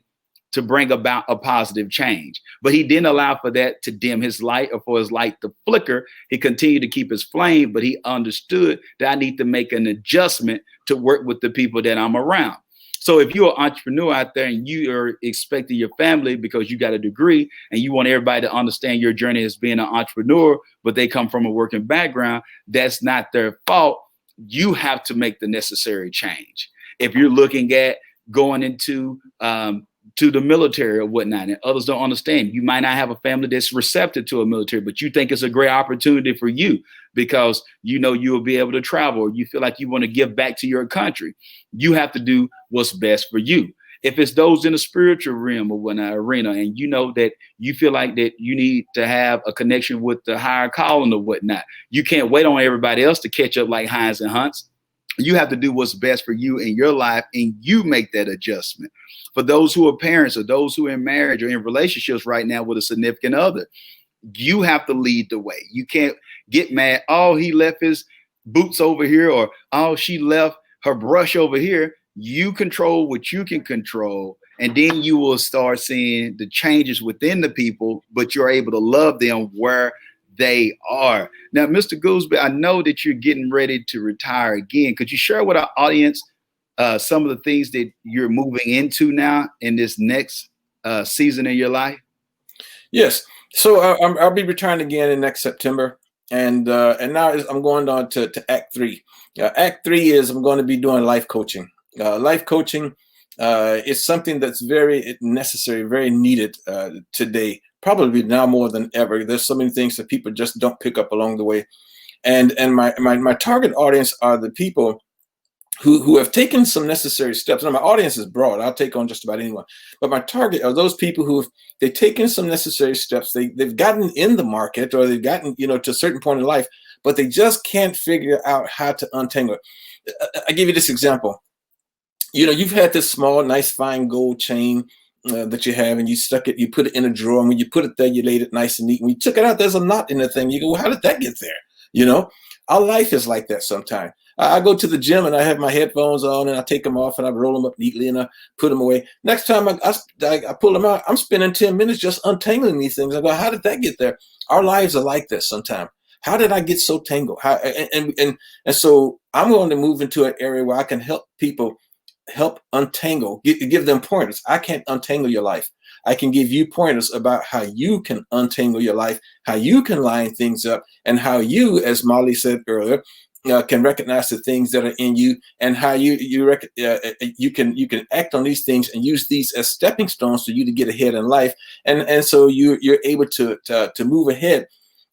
to bring about a positive change. But he didn't allow for that to dim his light or for his light to flicker. He continued to keep his flame, but he understood that I need to make an adjustment to work with the people that I'm around. So if you're an entrepreneur out there and you are expecting your family, because you got a degree and you want everybody to understand your journey as being an entrepreneur, but they come from a working background, that's not their fault. You have to make the necessary change. If you're looking at going into to the military or whatnot, and others don't understand, you might not have a family that's receptive to a military, but you think it's a great opportunity for you because you know you will be able to travel, or you feel like you want to give back to your country. You have to do what's best for you. If it's those in the spiritual realm or whatnot, arena, and you know that you feel like that you need to have a connection with the higher calling or whatnot, you can't wait on everybody else to catch up like Hines and Hunts. You have to do what's best for you in your life, and you make that adjustment. For those who are parents or those who are in marriage or in relationships right now with a significant other, you have to lead the way. You can't get mad. Oh, he left his boots over here, or oh, she left her brush over here. You control what you can control, and then you will start seeing the changes within the people, but you're able to love them where they are. Now, Mr. Goolsby, I know that you're getting ready to retire again. Could you share with our audience some of the things that you're moving into now in this next season in your life? Yes. So I'll be retiring again in next September, and now I'm going on to Act 3. Act 3 is I'm going to be doing life coaching. Life coaching is something that's very necessary, very needed today. Probably now more than ever. There's so many things that people just don't pick up along the way, and my target audience are the people who have taken some necessary steps. Now, my audience is broad. I'll take on just about anyone. But my target are those people they've taken some necessary steps. They've gotten in the market, or they've gotten, to a certain point in life, but they just can't figure out how to untangle it. I give you this example. You've had this small, nice, fine gold chain that you have, and you stuck it, you put it in a drawer, and when you put it there, you laid it nice and neat. When you took it out, there's a knot in the thing. You go, well, how did that get there? Our life is like that sometimes. I go to the gym and I have my headphones on and I take them off and I roll them up neatly and I put them away. Next time I pull them out, I'm spending 10 minutes just untangling these things. I go, how did that get there? Our lives are like this sometimes. How did I get so tangled? And so I'm going to move into an area where I can help people untangle, give them pointers. I can't untangle your life. I can give you pointers about how you can untangle your life, how you can line things up, and how you, as Molly said earlier, can recognize the things that are in you, and how you can act on these things and use these as stepping stones for you to get ahead in life, and so you're able to move ahead.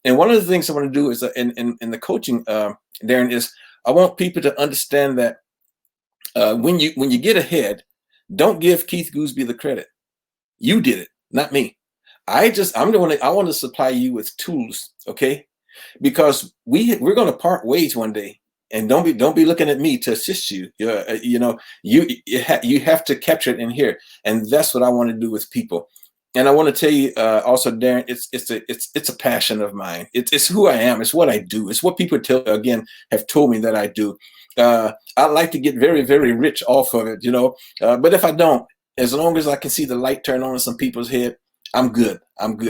And one of the things I want to do is in the coaching, Darren, is I want people to understand that when you get ahead, don't give Keith Goolsby the credit. You did it, not me. I want to supply you with tools, okay? Because we're going to part ways one day, and don't be looking at me to assist you. You have to capture it in here, and that's what I want to do with people. And I want to tell you also, Darren, it's a passion of mine. It's who I am. It's what I do. It's what people have told me that I do. I like to get very, very rich off of it, but if I don't, as long as I can see the light turn on in some people's head, I'm good.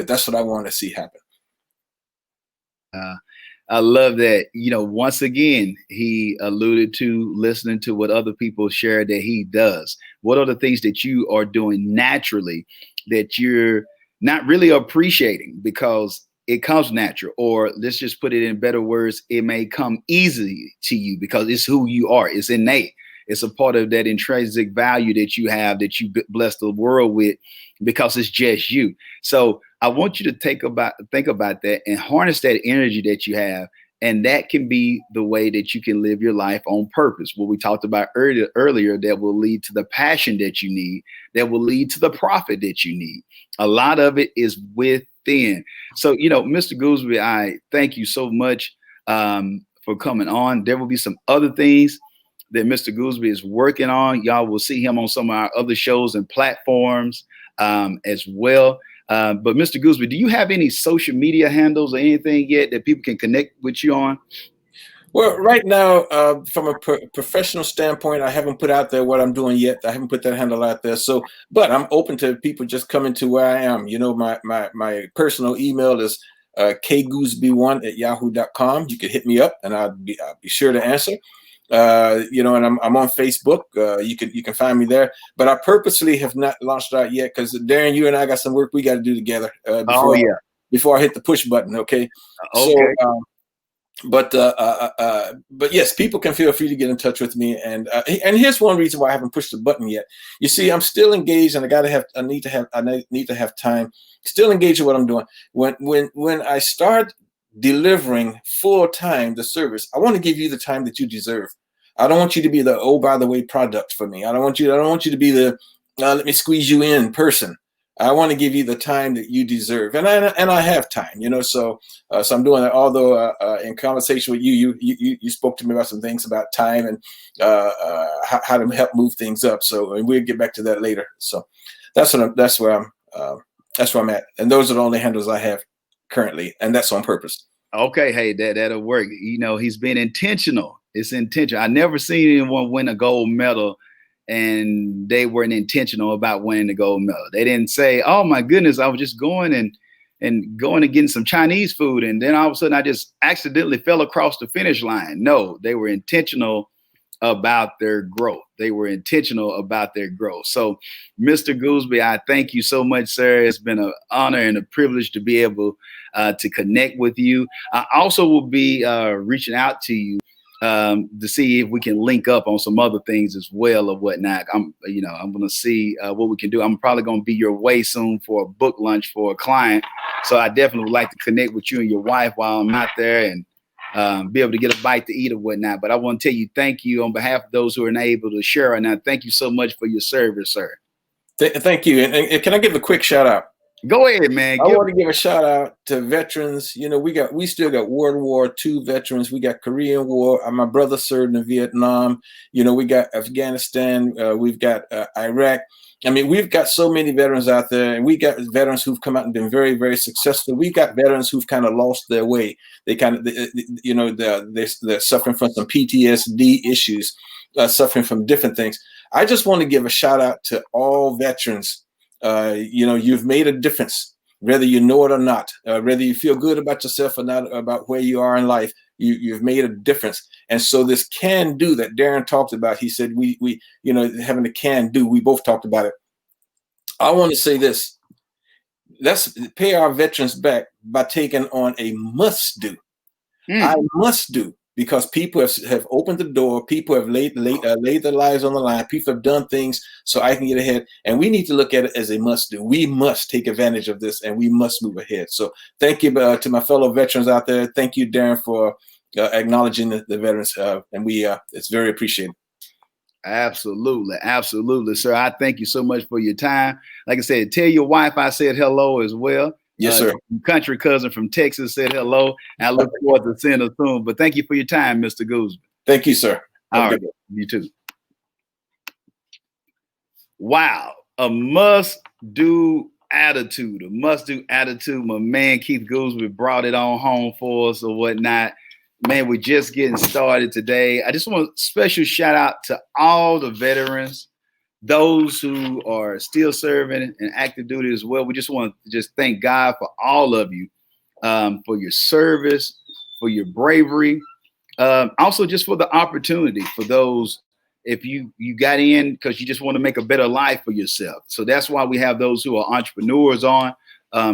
That's what I want to see happen. I love that. Once again, he alluded to listening to what other people share that he does. What are the things that you are doing naturally that you're not really appreciating because it comes natural? Or let's just put it in better words, it may come easy to you because it's who you are. It's innate. It's a part of that intrinsic value that you have, that you bless the world with, because it's just you. So I want you to think about that and harness that energy that you have. And that can be the way that you can live your life on purpose. What we talked about earlier, that will lead to the passion that you need, that will lead to the profit that you need. A lot of it is within. So, Mr. Goolsby, I thank you so much for coming on. There will be some other things that Mr. Goolsby is working on. Y'all will see him on some of our other shows and platforms as well. But Mr. Goolsby, do you have any social media handles or anything yet that people can connect with you on? Well, right now, from a professional standpoint, I haven't put out there what I'm doing yet. I haven't put that handle out there. So, but I'm open to people just coming to where I am. My personal email is kgoolsby1@yahoo.com. You can hit me up and I'll be sure to answer. And I'm on Facebook. You can find me there, but I purposely have not launched out yet because Darren, you and I got some work we got to do together before I hit the push button. Okay. Okay. So, but yes, people can feel free to get in touch with me. And here's one reason why I haven't pushed the button yet. You see, I'm still engaged, and I need to have time. Still engaged with what I'm doing. When I start delivering full time the service, I want to give you the time that you deserve. I don't want you to be the by the way product for me. I don't want you to be the let me squeeze you in person. I want to give you the time that you deserve, and I have time, So I'm doing that. Although in conversation with you spoke to me about some things about time and how to help move things up. So and we'll get back to that later. So that's where I'm at, and those are the only handles I have currently, and that's on purpose. Okay, hey, that'll work. He's been intentional. It's intentional. I never seen anyone win a gold medal and they weren't intentional about winning the gold medal. They didn't say, "Oh my goodness, I was just going and going and getting some Chinese food, and then all of a sudden I just accidentally fell across the finish line." No, they were intentional about their growth. They were intentional about their growth. So, Mr. Goolsby, I thank you so much, sir. It's been an honor and a privilege to be able to connect with you. I also will be reaching out to you to see if we can link up on some other things as well or whatnot. I'm going to see what we can do. I'm probably going to be your way soon for a book lunch for a client. So I definitely would like to connect with you and your wife while I'm out there and be able to get a bite to eat or whatnot. But I want to tell you, thank you on behalf of those who are unable to share right now. Thank you so much for your service, sir. Thank you. And can I give a quick shout out? Go ahead, man. I want to give a shout out to veterans. We still got World War II veterans. We got Korean War. My brother served in Vietnam. We got Afghanistan. We've got Iraq. I mean, we've got so many veterans out there, and we got veterans who've come out and been very, very successful. We got veterans who've kind of lost their way. They kind of, they're suffering from some PTSD issues, suffering from different things. I just want to give a shout out to all veterans. You've made a difference, whether you know it or not, whether you feel good about yourself or not, about where you are in life. You've made a difference. And so this can do that Darren talked about, he said, we having a can do, we both talked about it. I want to say this, let's pay our veterans back by taking on a must do. I must do. Because people have opened the door, people have laid their lives on the line, people have done things so I can get ahead, and we need to look at it as a must do. We must take advantage of this, and we must move ahead. So thank you to my fellow veterans out there. Thank you, Darren, for acknowledging the veterans, and it's very appreciated. Absolutely, sir. I thank you so much for your time. Like I said, tell your wife I said hello as well. Yes, sir. Country cousin from Texas said hello. And I look forward to seeing her soon. But thank you for your time, Mr. Goolsby. Thank you, sir. All right. You too. Wow. A must-do attitude. A must-do attitude. My man Keith Goolsby brought it on home for us or whatnot. Man, we're just getting started today. I just want a special shout out to all the veterans, those who are still serving in active duty as well. We just want to just thank God for all of you, for your service, for your bravery, also just for the opportunity for those, if you got in because you just want to make a better life for yourself. So that's why we have those who are entrepreneurs on,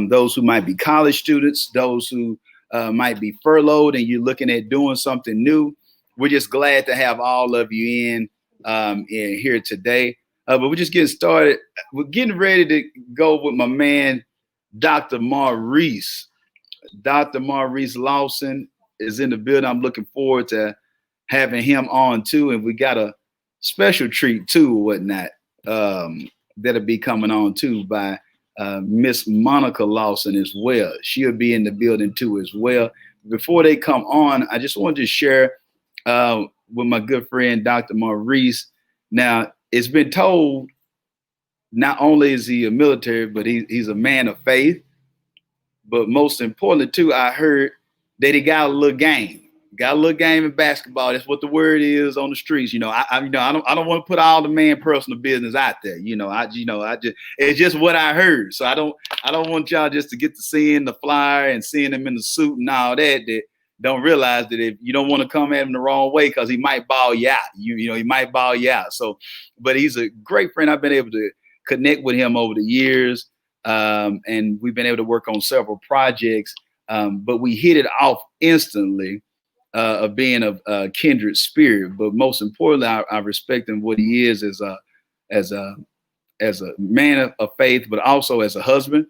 those who might be college students, those who might be furloughed and you're looking at doing something new. We're just glad to have all of you in here today. But we're just getting started. We're getting ready to go with my man, Dr. Maurice. Dr. Maurice Lawson is in the building. I'm looking forward to having him on too. And we got a special treat too, or whatnot, that'll be coming on too by Miss Monica Lawson as well. She'll be in the building too as well. Before they come on, I just wanted to share with my good friend, Dr. Maurice. Now, it's been told not only is he a military, but he's a man of faith. But most importantly, too, I heard that he got a little game. Got a little game in basketball. That's what the word is on the streets. I don't want to put all the man personal business out there. It's just what I heard. So I don't want y'all just to get to seeing the flyer and seeing him in the suit and all that don't realize that if you don't want to come at him the wrong way, because he might ball you out. He might ball you out. So, but he's a great friend. I've been able to connect with him over the years, and we've been able to work on several projects. But we hit it off instantly of being a kindred spirit. But most importantly, I respect him what he is as a man of faith, but also as a husband.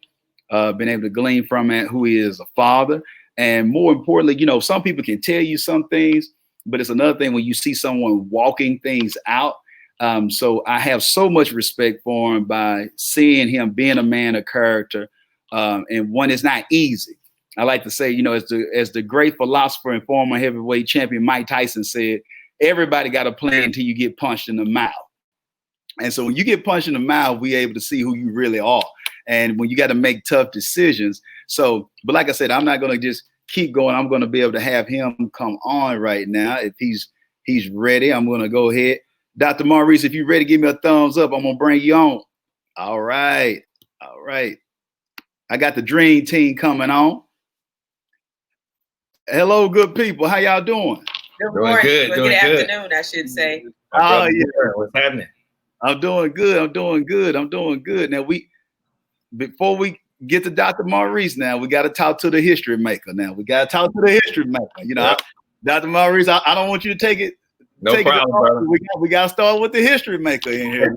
Been able to glean from it who he is, a father. And more importantly, some people can tell you some things, but it's another thing when you see someone walking things out. So I have so much respect for him by seeing him being a man of character. And one, it's not easy. I like to say, you know, as the great philosopher and former heavyweight champion Mike Tyson said, everybody got a plan until you get punched in the mouth. And so when you get punched in the mouth, we're able to see who you really are. And when you got to make tough decisions. So, but like I said, I'm not going to just keep going. I'm going to be able to have him come on right now. If he's ready, I'm going to go ahead. Dr. Maurice, if you're ready, give me a thumbs up. I'm going to bring you on. All right. All right. I got the dream team coming on. Hello, good people. How y'all doing? Good morning. Good afternoon, I should say. Oh, yeah. What's happening? I'm doing good. I'm doing good. I'm doing good. Now, before we get to Dr. Maurice, now we got to talk to the history maker. Now we got to talk to the history maker. You know, Dr. Maurice, I don't want you to take it. No problem, brother. We got to start with the history maker in here.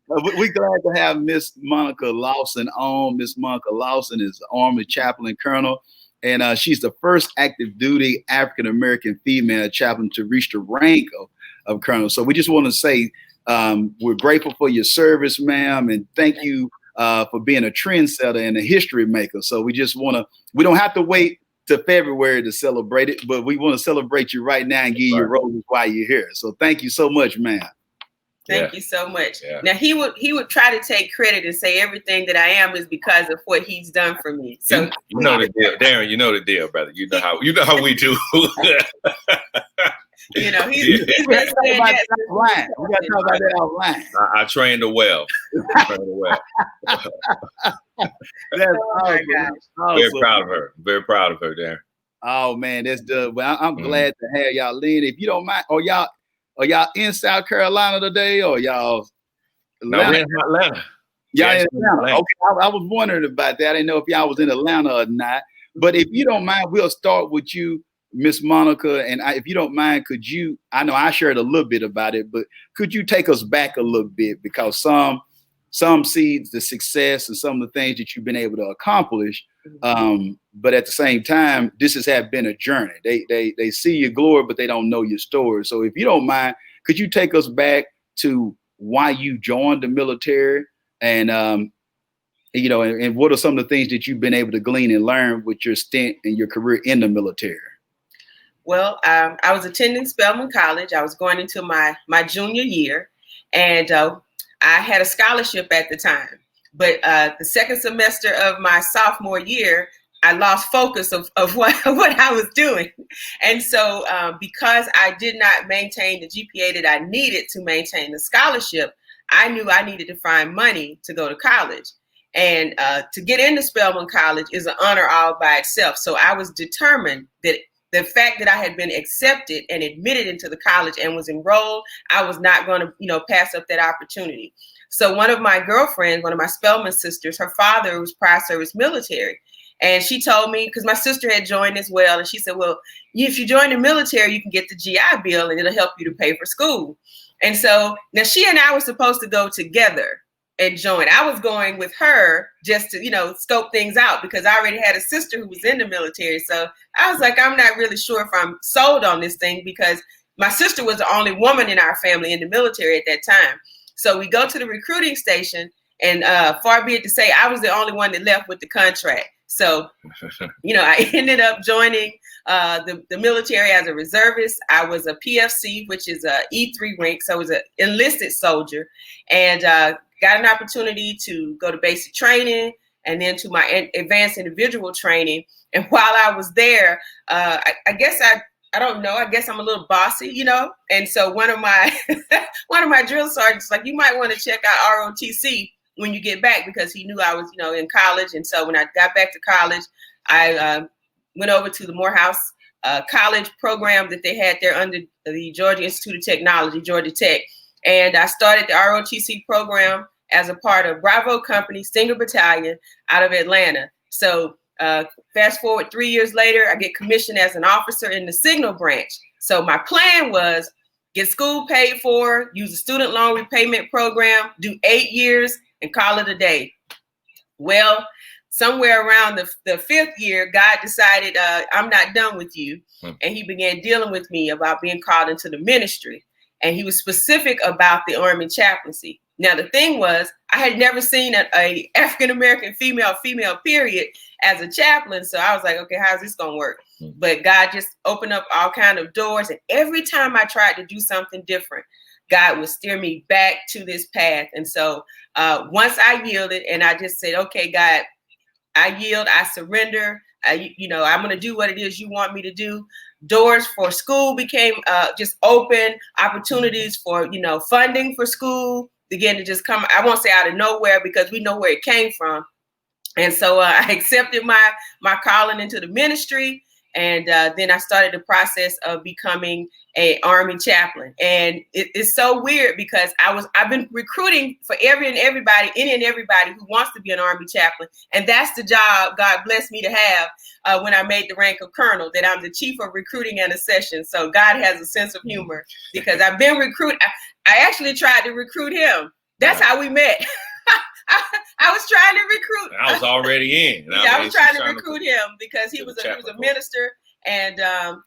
We're glad to have Miss Monica Lawson on. Miss Monica Lawson is Army Chaplain Colonel, and she's the first active duty African American female chaplain to reach the rank of colonel. So we just want to say we're grateful for your service, ma'am, and thank you for being a trendsetter and a history maker. So we just we don't have to wait to February to celebrate it, but we want to celebrate you right now and give you roses while you're here. So thank you so much, ma'am. Thank you so much. Yeah. Now he would try to take credit and say everything that I am is because of what he's done for me. So you know the deal, Darren. You know the deal, brother. You know how we do. You know, he's been saying that. We got to talk about that offline. I trained her well. That's awesome. Very proud of her. Very proud of her, Darren. Oh man, that's good. Well, I'm glad to have y'all lean. If you don't mind, are y'all in South Carolina today, or y'all? No, we're in Atlanta. Y'all in Atlanta. Okay, I was wondering about that. I didn't know if y'all was in Atlanta or not. But if you don't mind, we'll start with you, Miss Monica, and if you don't mind, could you? I know I shared a little bit about it, but could you take us back a little bit, because some see the success and some of the things that you've been able to accomplish, but at the same time, this has been a journey. They see your glory, but they don't know your story. So if you don't mind, could you take us back to why you joined the military, and you know, and what are some of the things that you've been able to glean and learn with your stint and your career in the military? Well, I was attending Spelman College. I was going into my junior year, and I had a scholarship at the time. But the second semester of my sophomore year, I lost focus of what I was doing. And so because I did not maintain the GPA that I needed to maintain the scholarship, I knew I needed to find money to go to college. And to get into Spelman College is an honor all by itself. So I was determined that the fact that I had been accepted and admitted into the college and was enrolled, I was not going to, pass up that opportunity. So one of my girlfriends, one of my Spelman sisters, her father was prior service military. And she told me, because my sister had joined as well, and she said, well, if you join the military, you can get the GI Bill and it'll help you to pay for school. And so now she and I were supposed to go together and join. I was going with her just to, scope things out, because I already had a sister who was in the military. So I was like, I'm not really sure if I'm sold on this thing, because my sister was the only woman in our family in the military at that time. So we go to the recruiting station, and far be it to say, I was the only one that left with the contract. So, I ended up joining the military as a reservist. I was a PFC, which is a E3 rank. So I was an enlisted soldier, and got an opportunity to go to basic training and then to my advanced individual training. And while I was there, I guess I don't know. I guess I'm a little bossy, And so one of my drill sergeants like, you might want to check out ROTC when you get back, because he knew I was, in college. And so when I got back to college, I went over to the Morehouse college program that they had there under the Georgia Institute of Technology, Georgia Tech. And I started the ROTC program as a part of Bravo Company, Stinger Battalion out of Atlanta. So fast forward 3 years later, I get commissioned as an officer in the signal branch. So my plan was get school paid for, use a student loan repayment program, do 8 years and call it a day. Well, somewhere around the fifth year, God decided I'm not done with you. And he began dealing with me about being called into the ministry. and he was specific about the Army chaplaincy. Now, the thing was, I had never seen a African-American female period as a chaplain. So I was like, okay, how's this going to work? But God just opened up all kind of doors. And every time I tried to do something different, God would steer me back to this path. And so once I yielded and I just said, okay, God, I yield, I surrender. I'm going to do what it is you want me to do. Doors for school became just open. Opportunities for, funding for school began to just come. I won't say out of nowhere, because we know where it came from. And so I accepted my calling into the ministry. And then I started the process of becoming an Army chaplain. And it's so weird, because I've been recruiting for any and everybody who wants to be an Army chaplain. And that's the job God blessed me to have when I made the rank of colonel, that I'm the chief of recruiting and accession. So God has a sense of humor, because I've been recruited. I actually tried to recruit him. That's how we met. I was trying to recruit. I was already in. I was trying to recruit him because he was a minister, and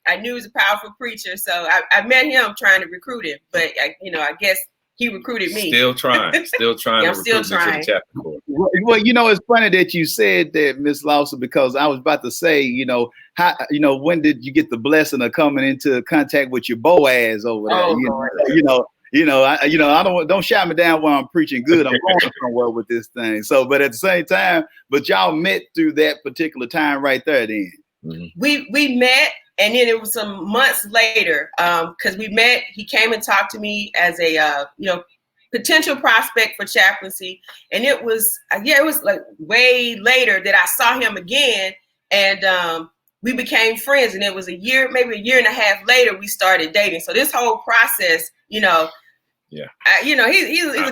I knew he was a powerful preacher. So I met him trying to recruit him, but I guess he recruited me. Still trying to recruit me to the chaplain corps. Well, it's funny that you said that, Miss Lawson, because I was about to say, how, when did you get the blessing of coming into contact with your Boaz over there? I don't shout me down while I'm preaching good. I'm going somewhere with this thing. So, but at the same time, y'all met through that particular time right there. Then we met, and then it was some months later because we met. He came and talked to me as a potential prospect for chaplaincy, and it was like way later that I saw him again, and we became friends. And it was maybe a year and a half later, we started dating. So this whole process, he's a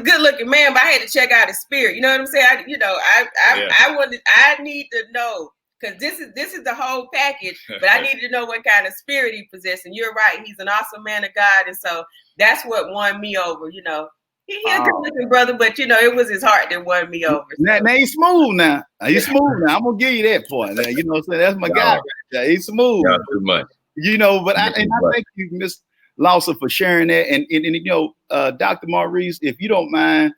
good looking man, but I had to check out his spirit. You know what I'm saying? I need to know, because this is the whole package, but I needed to know what kind of spirit he possessed. And you're right, he's an awesome man of God. And so that's what won me over, He's a good looking brother, but it was his heart that won me over. So. Now he's smooth now. He's smooth now. I'm gonna give you that point. Now, what I'm saying? That's my guy right there. He's smooth. Not too much. But I thank you, Miss Lawson, for sharing that. And Dr. Maurice, if you don't mind,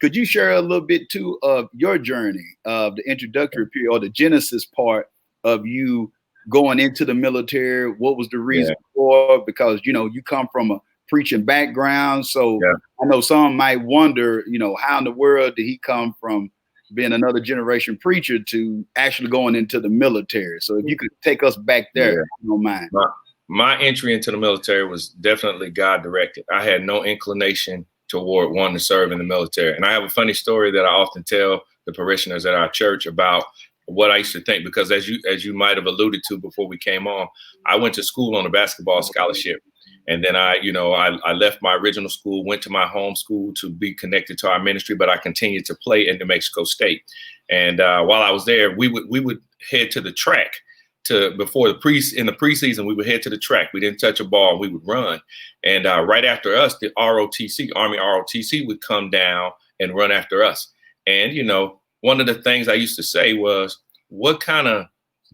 could you share a little bit too of your journey of the introductory period, or the genesis part of you going into the military? What was the reason for? Because you come from a preaching background, so I know some might wonder, how in the world did he come from being another generation preacher to actually going into the military? So if you could take us back there, if you don't mind. My entry into the military was definitely God directed. I had no inclination toward wanting to serve in the military. And I have a funny story that I often tell the parishioners at our church about what I used to think, because as you might have alluded to before we came on, I went to school on a basketball scholarship. And then I left my original school, went to my home school to be connected to our ministry, but I continued to play in New Mexico State. And while I was there, we would head to the track in the preseason. We would head to the track. We didn't touch a ball. We would run. And right after us, the ROTC, Army ROTC, would come down and run after us. And, one of the things I used to say was, what kind of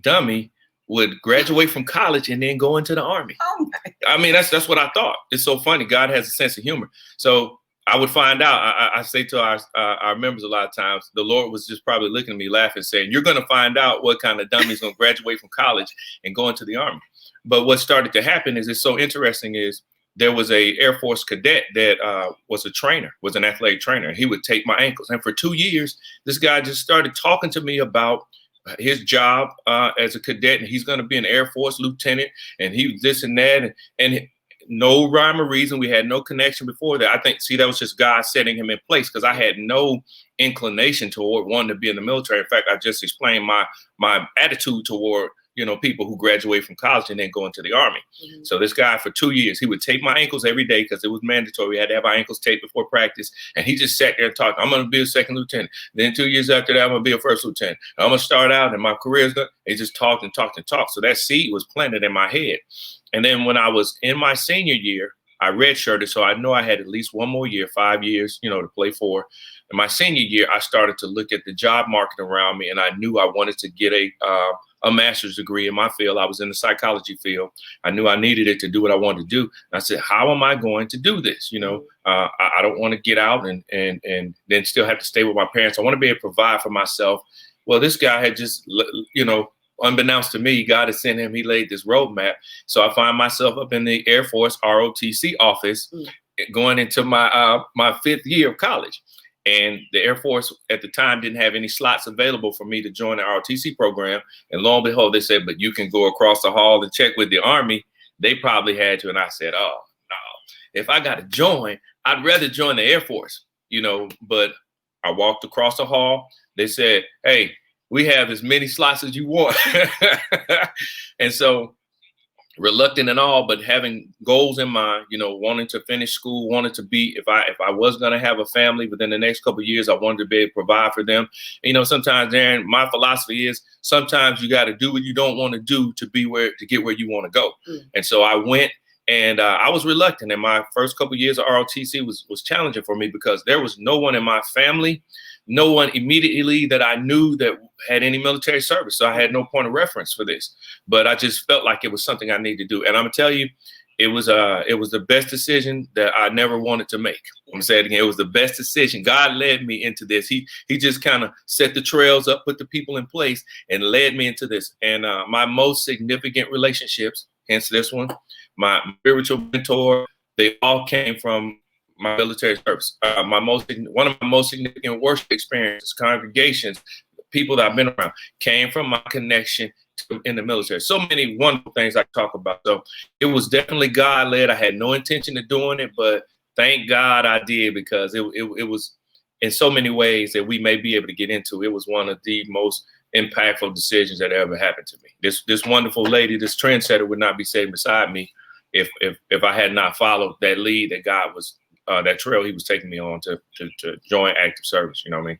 dummy would graduate from college and then go into the Army? Oh my. I mean, that's what I thought. It's so funny. God has a sense of humor. So I would find out. I say to our members a lot of times, the Lord was just probably looking at me laughing, saying, you're going to find out what kind of dummy is going to graduate from college and go into the Army. But what started to happen is, it's so interesting, is there was a Air Force cadet that was an athletic trainer. He would take my ankles. And for 2 years, this guy just started talking to me about his job as a cadet, and he's going to be an Air Force lieutenant, and he this and that, and no rhyme or reason. We had no connection before that. I think, that was just God setting him in place, because I had no inclination toward wanting to be in the military. In fact, I just explained my attitude toward people who graduate from college and then go into the Army. Mm-hmm. So this guy, for 2 years, he would tape my ankles every day, because it was mandatory. We had to have our ankles taped before practice. And he just sat there and talked. I'm going to be a second lieutenant. Then 2 years after that, I'm going to be a first lieutenant. I'm going to start out, and my career is good. He just talked and talked and talked. So that seed was planted in my head. And then when I was in my senior year, I redshirted. So I know I had at least one more year, 5 years, to play for. In my senior year, I started to look at the job market around me, and I knew I wanted to get a a master's degree in my field. I was in the psychology field. I knew I needed it to do what I wanted to do. And I said, how am I going to do this? I don't want to get out and then still have to stay with my parents. I want to be able to provide for myself. Well, this guy had just, unbeknownst to me, God had sent him, he laid this roadmap. So I find myself up in the Air Force ROTC office going into my 5th year of college. And the Air Force at the time didn't have any slots available for me to join the ROTC program. And lo and behold, they said, but you can go across the hall and check with the Army. They probably had to. And I said, oh, no, if I got to join, I'd rather join the Air Force, but I walked across the hall. They said, hey, we have as many slots as you want. And so reluctant and all, but having goals in mind, wanting to finish school, wanted to be, if I was going to have a family within the next couple of years, I wanted to be able to provide for them. Sometimes, Darren, my philosophy is sometimes you got to do what you don't want to do to get where you want to go. And so I went, and I was reluctant. And my first couple of years of ROTC was challenging for me because there was no one in my family, no one immediately that I knew that had any military service. So I had no point of reference for this, but I just felt like it was something I needed to do. And I'm gonna tell you, it was the best decision that I never wanted to make. I'm gonna say it again. It was the best decision. God led me into this. He just kind of set the trails up, put the people in place, and led me into this. And my most significant relationships, hence this one, my spiritual mentor, they all came from my military service. One of my most significant worship experiences, congregations, people that I've been around, came from my connection in the military. So many wonderful things I talk about. So it was definitely God led. I had no intention of doing it, but thank God I did, because it was in so many ways that we may be able to get into. It was one of the most impactful decisions that ever happened to me. This wonderful lady, this trendsetter, would not be sitting beside me if I had not followed that lead that God was, that trail he was taking me on to join active service. You know what I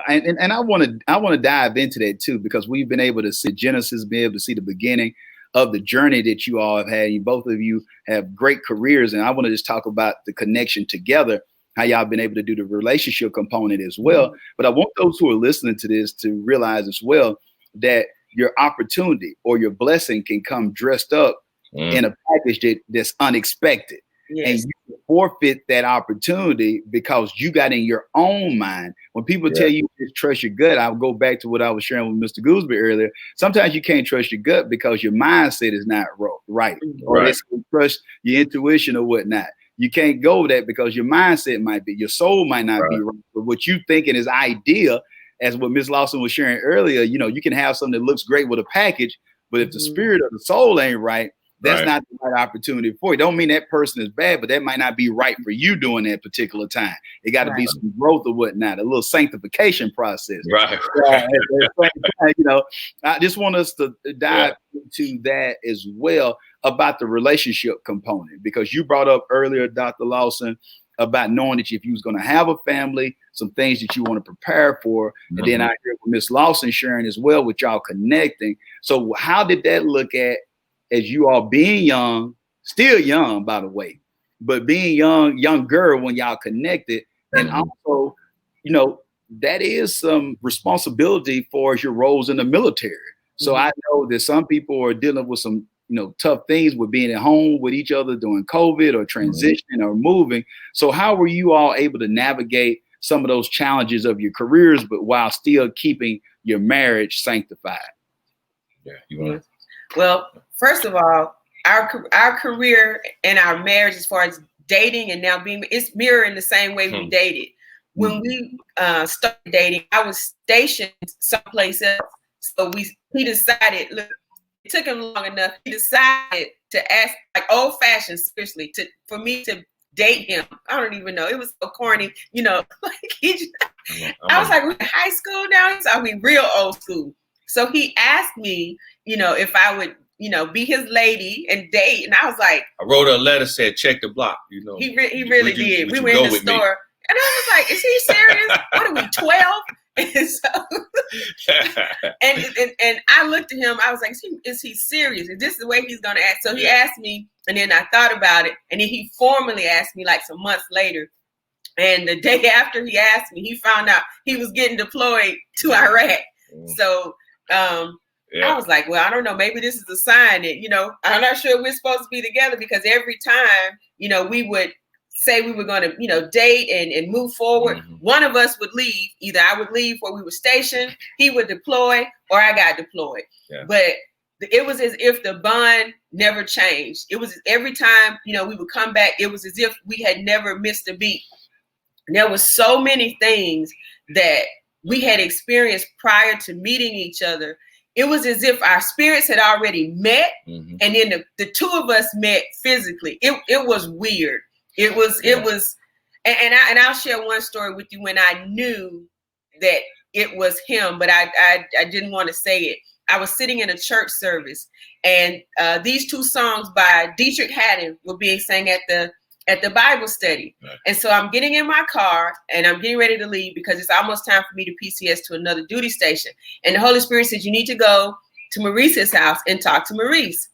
mean? And I want to dive into that too, because we've been able to see Genesis, be able to see the beginning of the journey that you all have had. Both of you have great careers, and I want to just talk about the connection together, how y'all been able to do the relationship component as well. But I want those who are listening to this to realize as well that your opportunity or your blessing can come dressed up in a package that's unexpected. Yes. And you forfeit that opportunity because you got in your own mind. When people tell you just trust your gut, I'll go back to what I was sharing with Mr. Gooseby earlier. Sometimes you can't trust your gut because your mindset is not right. Or it's trust your intuition or whatnot. You can't go with that because your mindset might be, your soul might not be right. But what you thinking is ideal, as what Ms. Lawson was sharing earlier, you can have something that looks great with a package, but if the spirit of the soul ain't right, that's not the right opportunity for you. Don't mean that person is bad, but that might not be right for you during that particular time. It got to be some growth or whatnot, a little sanctification process. Right. I just want us to dive into that as well about the relationship component, because you brought up earlier, Dr. Lawson, about knowing that if you was going to have a family, some things that you want to prepare for. And then I hear Ms. Lawson sharing as well with y'all connecting. So how did that look at, as you all being young, still young, by the way, but being younger when y'all connected, and also, that is some responsibility for your roles in the military. So I know that some people are dealing with some, tough things with being at home with each other during COVID or transitioning or moving. So how were you all able to navigate some of those challenges of your careers, but while still keeping your marriage sanctified? Yeah, you want to? Well, first of all, our career and our marriage, as far as dating and now it's mirroring the same way we dated. When we started dating, I was stationed someplace else. So he decided, look, it took him long enough. He decided to ask, like old fashioned, seriously, for me to date him. I don't even know. It was so corny, like I was like, we're in high school now. He's real old school. So he asked me, if I would, be his lady and date. And I was like, I wrote a letter, said, check the block. He really did. We were in the store. And I was like, is he serious? What are we, 12? And so, and I looked at him. I was like, is he serious? Is this the way he's going to act? So he asked me, and then I thought about it. And then he formally asked me like some months later. And the day after he asked me, he found out he was getting deployed to Iraq. So I was like, well, I don't know, maybe this is a sign that, you know, I'm not sure we're supposed to be together, because every time, you know, we would say we were going to, you know, date and move forward. One of us would leave. Either I would leave where we were stationed, he would deploy, or I got deployed. But it was as if the bond never changed. It was every time, you know, we would come back, it was as if we had never missed a beat. And there was so many things that we had experienced prior to meeting each other. It was as if our spirits had already met, and then the two of us met physically. It was weird. It was, and I'll share one story with you when I knew that it was him, but I didn't want to say it. I was sitting in a church service, and these two songs by Dietrich Haddon were being sang at the Bible study. And so I'm getting in my car and I'm getting ready to leave because it's almost time for me to PCS to another duty station. And the Holy Spirit says, you need to go to Maurice's house and talk to Maurice.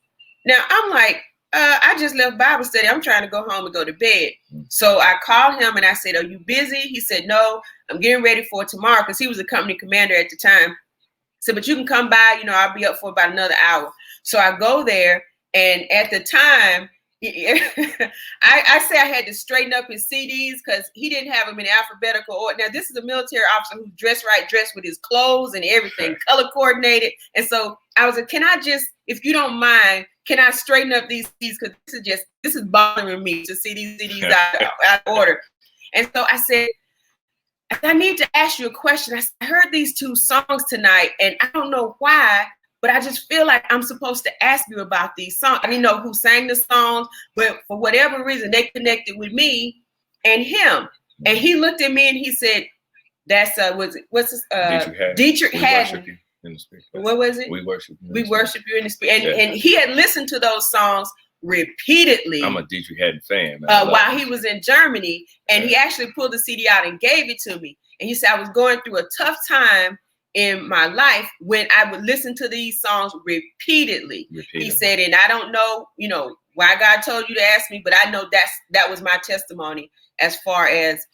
Now I'm like, I just left Bible study. I'm trying to go home and go to bed. So I called him and I said, are you busy? He said, no, I'm getting ready for tomorrow, because he was a company commander at the time. So, but you can come by, you know, I'll be up for about another hour. So I go there, and at the time, I say I had to straighten up his CDs because he didn't have them in alphabetical order. Now, this is a military officer who's dressed with his clothes and everything, color coordinated. And so I was like, can I just, if you don't mind, can I straighten up these CDs? Because this is bothering me to see these CDs out of order. And so I said, I need to ask you a question. I heard these two songs tonight, and I don't know why, but I just feel like I'm supposed to ask you about these songs. I didn't know who sang the songs, but for whatever reason, they connected with me and him. And he looked at me and he said, "That's Dietrich Haddon. What was it? We worship you in the spirit." And he had listened to those songs repeatedly. I'm a Dietrich Haddon fan. While he was in Germany, and he actually pulled the CD out and gave it to me. And he said, I was going through a tough time in my life when I would listen to these songs repeatedly. He said, and I don't know, you know, why God told you to ask me, but I know that was my testimony as far as,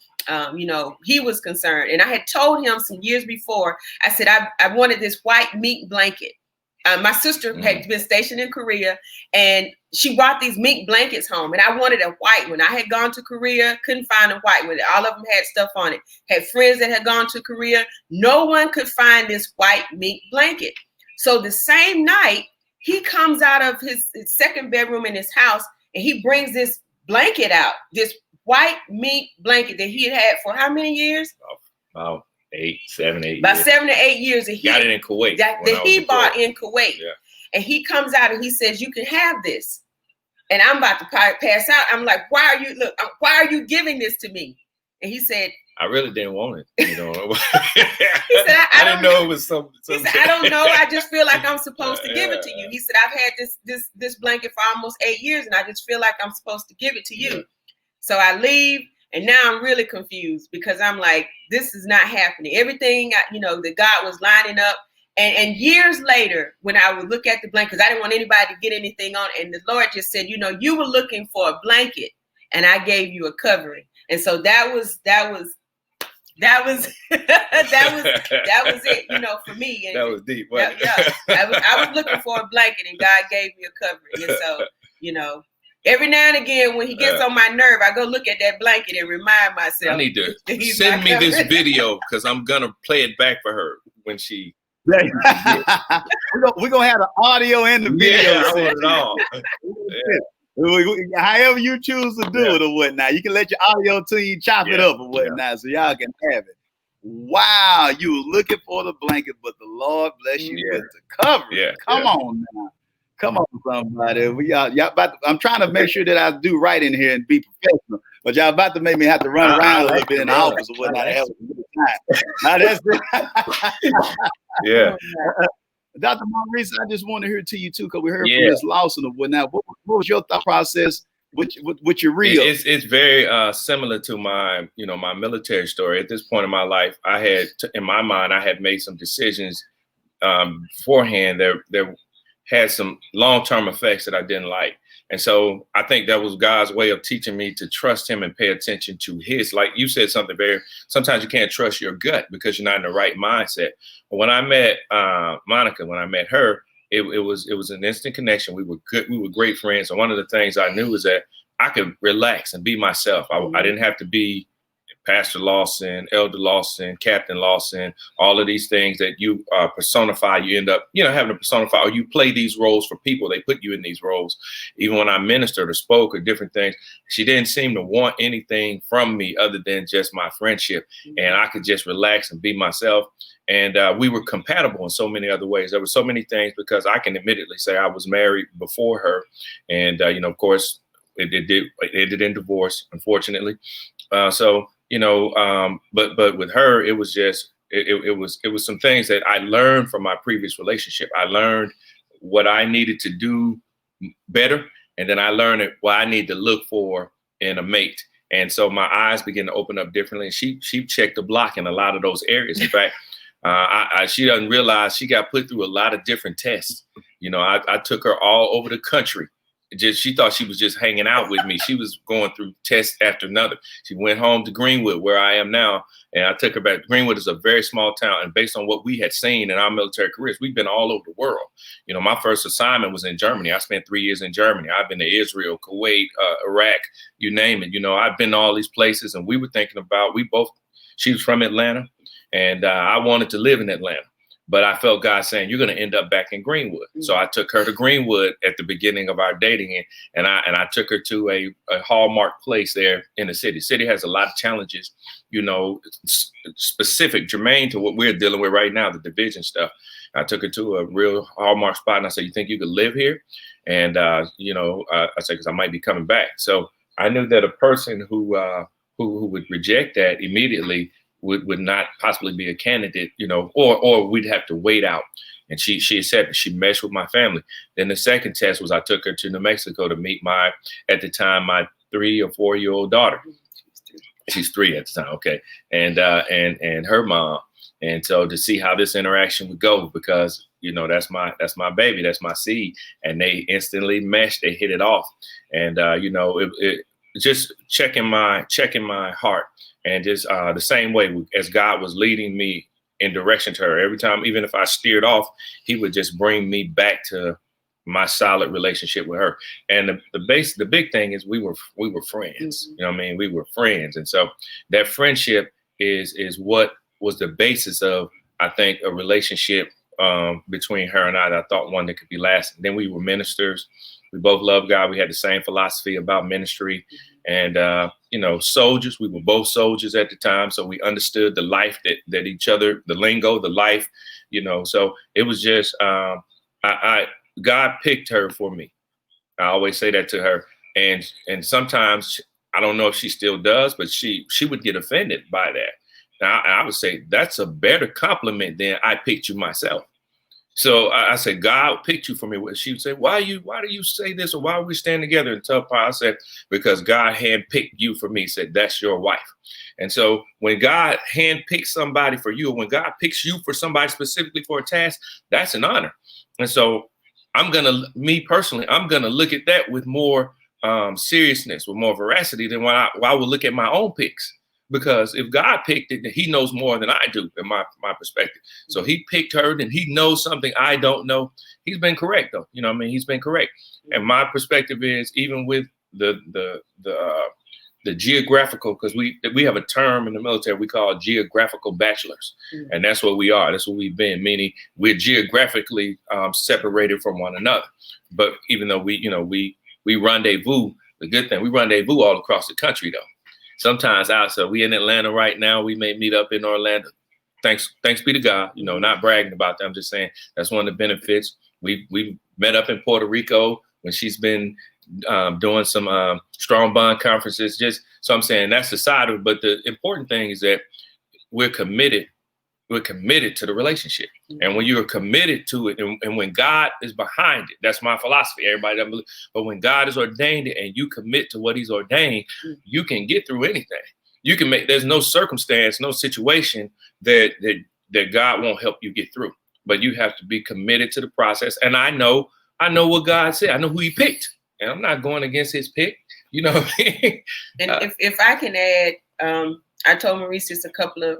you know, he was concerned. And I had told him some years before, I said, I wanted this white mink blanket. My sister had been stationed in Korea, and she brought these mink blankets home, and I wanted a white one. I had gone to Korea, couldn't find a white one. All of them had stuff on it. Had friends that had gone to Korea. No one could find this white mink blanket. So the same night, he comes out of his second bedroom in his house, and he brings this blanket out, this white mink blanket that he had for how many years? About 7, 8 About years. 7 to 8 years. And he got it in Kuwait. That he bought in Kuwait. Yeah. And he comes out and he says, you can have this. And I'm about to pass out. I'm like, why are you giving this to me? And he said, I really didn't want it. You know, he said, I didn't know it was something. He said, I don't know. I just feel like I'm supposed to give it to you. He said, I've had this blanket for almost 8 years, and I just feel like I'm supposed to give it to you. Yeah. So I leave, and now I'm really confused because I'm like, this is not happening. Everything, you know, that God was lining up. And years later, when I would look at the blanket, because I didn't want anybody to get anything on, and the Lord just said, you know, you were looking for a blanket, and I gave you a covering. And so that was it, you know, for me. And that was deep. I was looking for a blanket, and God gave me a covering. And so, you know, every now and again, when he gets on my nerve, I go look at that blanket and remind myself. I need to send me this video, because I'm gonna play it back for her when she. We're gonna have the audio and the video. Yeah, I want it all. However you choose to do it or whatnot, you can let your audio team chop it up or whatnot, so y'all can have it. Wow, you were looking for the blanket, but the Lord bless you with the cover. Yeah, come on now, come on, somebody. Y'all about to, I'm trying to make sure that I do right in here and be professional, but y'all about to make me have to run around a little bit in the office or whatnot. Now that's yeah. Dr. Maurice, I just want to hear to you too, because we heard from Ms. Lawson or whatnot. What was your thought process with your reel? It's very similar to my military story. At this point in my life, I had in my mind, I had made some decisions beforehand that had some long-term effects that I didn't like. And so I think that was God's way of teaching me to trust him and pay attention to his, like you said, something sometimes you can't trust your gut because you're not in the right mindset. But when I met Monica, when I met her, it was an instant connection. We were good. We were great friends. And one of the things I knew is that I could relax and be myself. I didn't have to be Pastor Lawson, Elder Lawson, Captain Lawson, all of these things that you personify. You end up, having to personify, or you play these roles for people. They put you in these roles. Even when I ministered or spoke or different things, she didn't seem to want anything from me other than just my friendship. And I could just relax and be myself. And we were compatible in so many other ways. There were so many things, because I can admittedly say I was married before her. And, of course, it ended in divorce, unfortunately. But with her, it was just, it was some things that I learned from my previous relationship. I learned what I needed to do better. And then I learned what I need to look for in a mate. And so my eyes began to open up differently. And she checked the block in a lot of those areas. In fact, she doesn't realize she got put through a lot of different tests. I took her all over the country. She thought she was just hanging out with me. She was going through test after another. She went home to Greenwood, where I am now, and I took her back. Greenwood is a very small town, and based on what we had seen in our military careers, we've been all over the world. My first assignment was in Germany. I spent 3 years in Germany. I've been to Israel, Kuwait, Iraq, you name it. I've been to all these places, and we were thinking about, she was from Atlanta, and I wanted to live in Atlanta. But I felt God saying, you're going to end up back in Greenwood. So I took her to Greenwood at the beginning of our dating. And I took her to a hallmark place there in the city. City has a lot of challenges, specific, germane to what we're dealing with right now, the division stuff. I took her to a real hallmark spot. And I said, you think you could live here? And, I said, because I might be coming back. So I knew that a person who would reject that immediately would not possibly be a candidate, or we'd have to wait out. And she said that she meshed with my family. Then the second test was I took her to New Mexico to meet at the time, my 3 or 4 year old daughter. She's 3 at the time. Okay. And her mom. And so to see how this interaction would go, because, that's my baby, that's my seed. And they instantly meshed, they hit it off. And, it just checking my heart. And just the same way as God was leading me in direction to her, every time, even if I steered off, he would just bring me back to my solid relationship with her. And the big thing is we were friends. Mm-hmm. We were friends. And so that friendship is what was the basis of, I think, a relationship between her and I that I thought one that could be lasting. Then we were ministers. We both loved God. We had the same philosophy about ministry. And, soldiers, we were both soldiers at the time. So we understood the life that each other, the lingo, the life, so it was just, God picked her for me. I always say that to her. And sometimes, I don't know if she still does, but she would get offended by that. Now, I would say that's a better compliment than I picked you myself. So I said, God picked you for me. She would say, why do you say this? Or why are we standing together? And tell Pa, I said, because God handpicked you for me. He said, that's your wife. And so when God handpicks somebody for you, or when God picks you for somebody specifically for a task, that's an honor. And so me personally, I'm going to look at that with more seriousness, with more veracity than when I would look at my own picks. Because if God picked it, then he knows more than I do in my perspective. So he picked her, and he knows something I don't know. He's been correct, though. He's been correct. And my perspective is, even with the geographical, because we have a term in the military we call geographical bachelors. Mm-hmm. And that's what we are. That's what we've been, meaning we're geographically separated from one another. But even though we rendezvous, the good thing, we rendezvous all across the country, though. Sometimes so we in Atlanta right now. We may meet up in Orlando. Thanks be to God. Not bragging about that. I'm just saying that's one of the benefits. We met up in Puerto Rico when she's been doing some strong bond conferences. So I'm saying that's the side of it. But the important thing is that we're committed. We're committed to the relationship. Mm-hmm. And when you're committed to it, and when God is behind it, that's my philosophy. Everybody doesn't believe, but when God has ordained it and you commit to what he's ordained, mm-hmm. you can get through anything. You can there's no circumstance, no situation that God won't help you get through. But you have to be committed to the process. And I know what God said. I know who he picked. and I'm not going against his pick. You know what I mean? And if I can add, I told Maurice this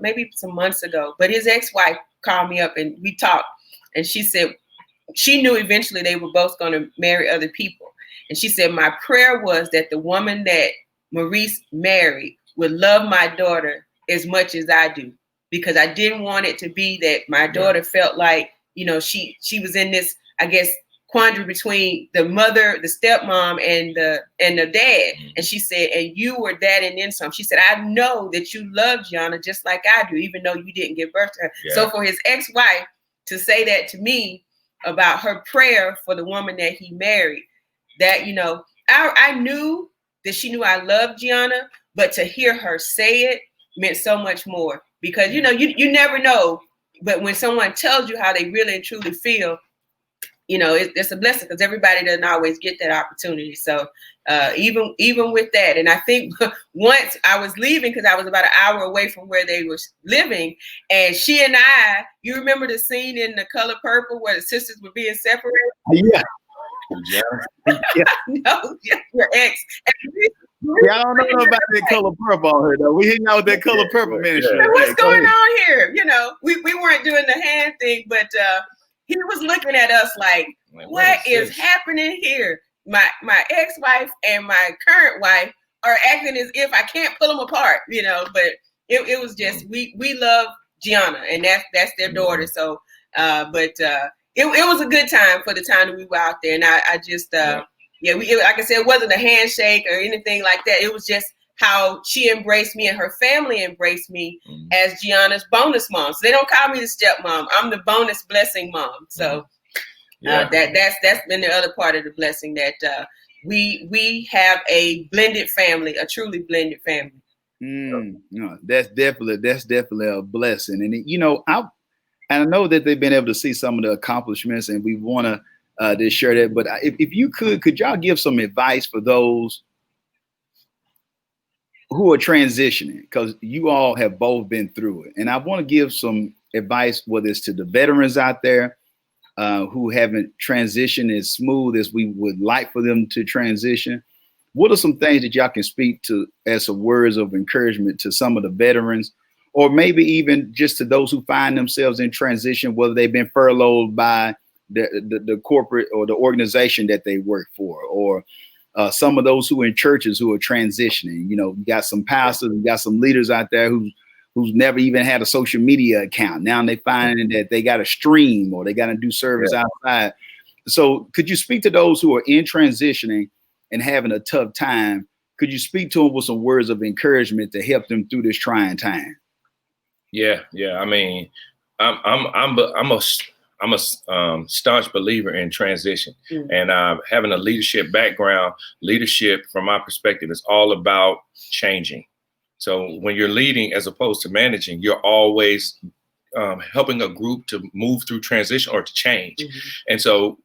maybe some months ago, but his ex-wife called me up and we talked, and she said she knew eventually they were both going to marry other people. And she said, my prayer was that the woman that Maurice married would love my daughter as much as I do, because I didn't want it to be that my daughter felt like, she was in this, I guess, quandary between the mother, the stepmom, and the dad. And she said, and you were that and then some. She said, I know that you love Gianna just like I do, even though you didn't give birth to her. Yeah. So for his ex-wife to say that to me about her prayer for the woman that he married, that, I knew that she knew I loved Gianna, but to hear her say it meant so much more, because, you never know. But when someone tells you how they really and truly feel, it's a blessing, because everybody doesn't always get that opportunity. So even with that, and I think once I was leaving, because I was about an hour away from where they were living, and she and you remember the scene in The Color Purple where the sisters were being separated? Yeah. No, your ex. Yeah, I don't know about that Color Purple on her though. We hang out with that Color Purple ministry. Yeah. What's going on here? We weren't doing the hand thing, but he was looking at us like, what is happening here? My ex-wife and my current wife are acting as if I can't pull them apart, but it was just, we love Gianna, and that's their daughter. So, it was a good time for the time that we were out there. And I just, like I said, it wasn't a handshake or anything like that. It was just how she embraced me and her family embraced me as Gianna's bonus mom. So they don't call me the stepmom. I'm the bonus blessing mom. So that's been the other part of the blessing, that we have a blended family, a truly blended family. No, that's definitely a blessing. And I know that they've been able to see some of the accomplishments, and we want to share that. But if you could y'all give some advice for those who are transitioning, because you all have both been through it. And I want to give some advice, whether it's to the veterans out there who haven't transitioned as smooth as we would like for them to transition. What are some things that y'all can speak to as some words of encouragement to some of the veterans, or maybe even just to those who find themselves in transition, whether they've been furloughed by the corporate or the organization that they work for, or some of those who are in churches who are transitioning? You got some pastors, you got some leaders out there who's never even had a social media account. Now they find that they got to stream or they got to do service outside. So could you speak to those who are in transitioning and having a tough time? Could you speak to them with some words of encouragement to help them through this trying time? Yeah. I mean, I'm a staunch believer in transition, and having a leadership background. Leadership, from my perspective, is all about changing. So when you're leading as opposed to managing, you're always helping a group to move through transition or to change. And so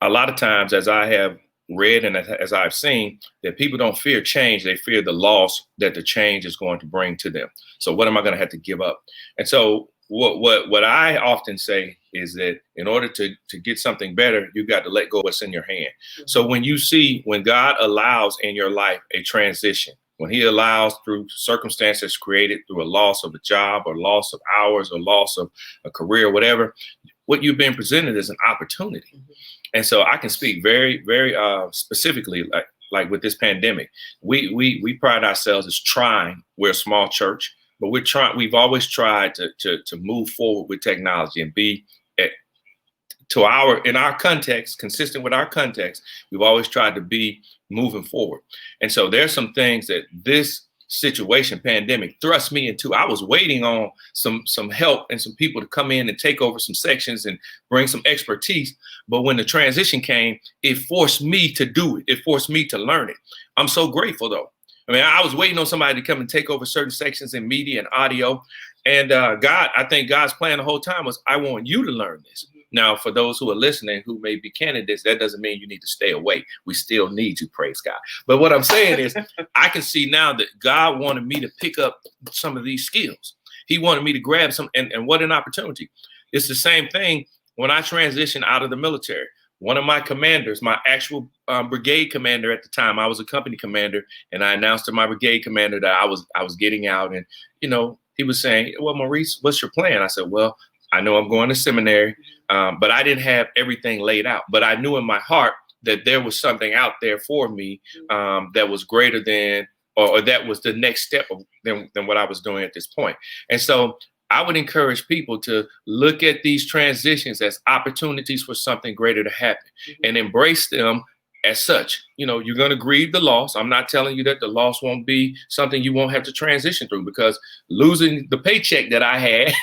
a lot of times, as I have read and as I've seen, that people don't fear change, they fear the loss that the change is going to bring to them. So what am I going to have to give up? And so what I often say is that in order to get something better, you got to let go of what's in your hand. So when God allows in your life a transition, when he allows through circumstances created through a loss of a job or loss of hours or loss of a career, whatever, what you've been presented is an opportunity. And so I can speak very, very specifically, like with this pandemic, we pride ourselves as trying. We're a small church, but we've always tried to move forward with technology and be in our context, consistent with our context. We've always tried to be moving forward. And so there's some things that this situation, pandemic, thrust me into. I was waiting on some help and some people to come in and take over some sections and bring some expertise. But when the transition came, it forced me to do it. It forced me to learn it. I'm so grateful, though. I mean, I was waiting on somebody to come and take over certain sections in media and audio. And I think God's plan the whole time was, I want you to learn this. Now, for those who are listening, who may be candidates, that doesn't mean you need to stay away. We still need you, praise God. But what I'm saying is, I can see now that God wanted me to pick up some of these skills. He wanted me to grab some, and what an opportunity. It's the same thing when I transitioned out of the military. one of my commanders, my actual brigade commander at the time, I was a company commander, and I announced to my brigade commander that I was getting out. And, he was saying, well, Maurice, what's your plan? I said, well, I know I'm going to seminary, but I didn't have everything laid out. But I knew in my heart that there was something out there for me that was greater than, or that was the next step than what I was doing at this point. And so I would encourage people to look at these transitions as opportunities for something greater to happen and embrace them as such. You're going to grieve the loss. I'm not telling you that the loss won't be something you won't have to transition through, because losing the paycheck that I had,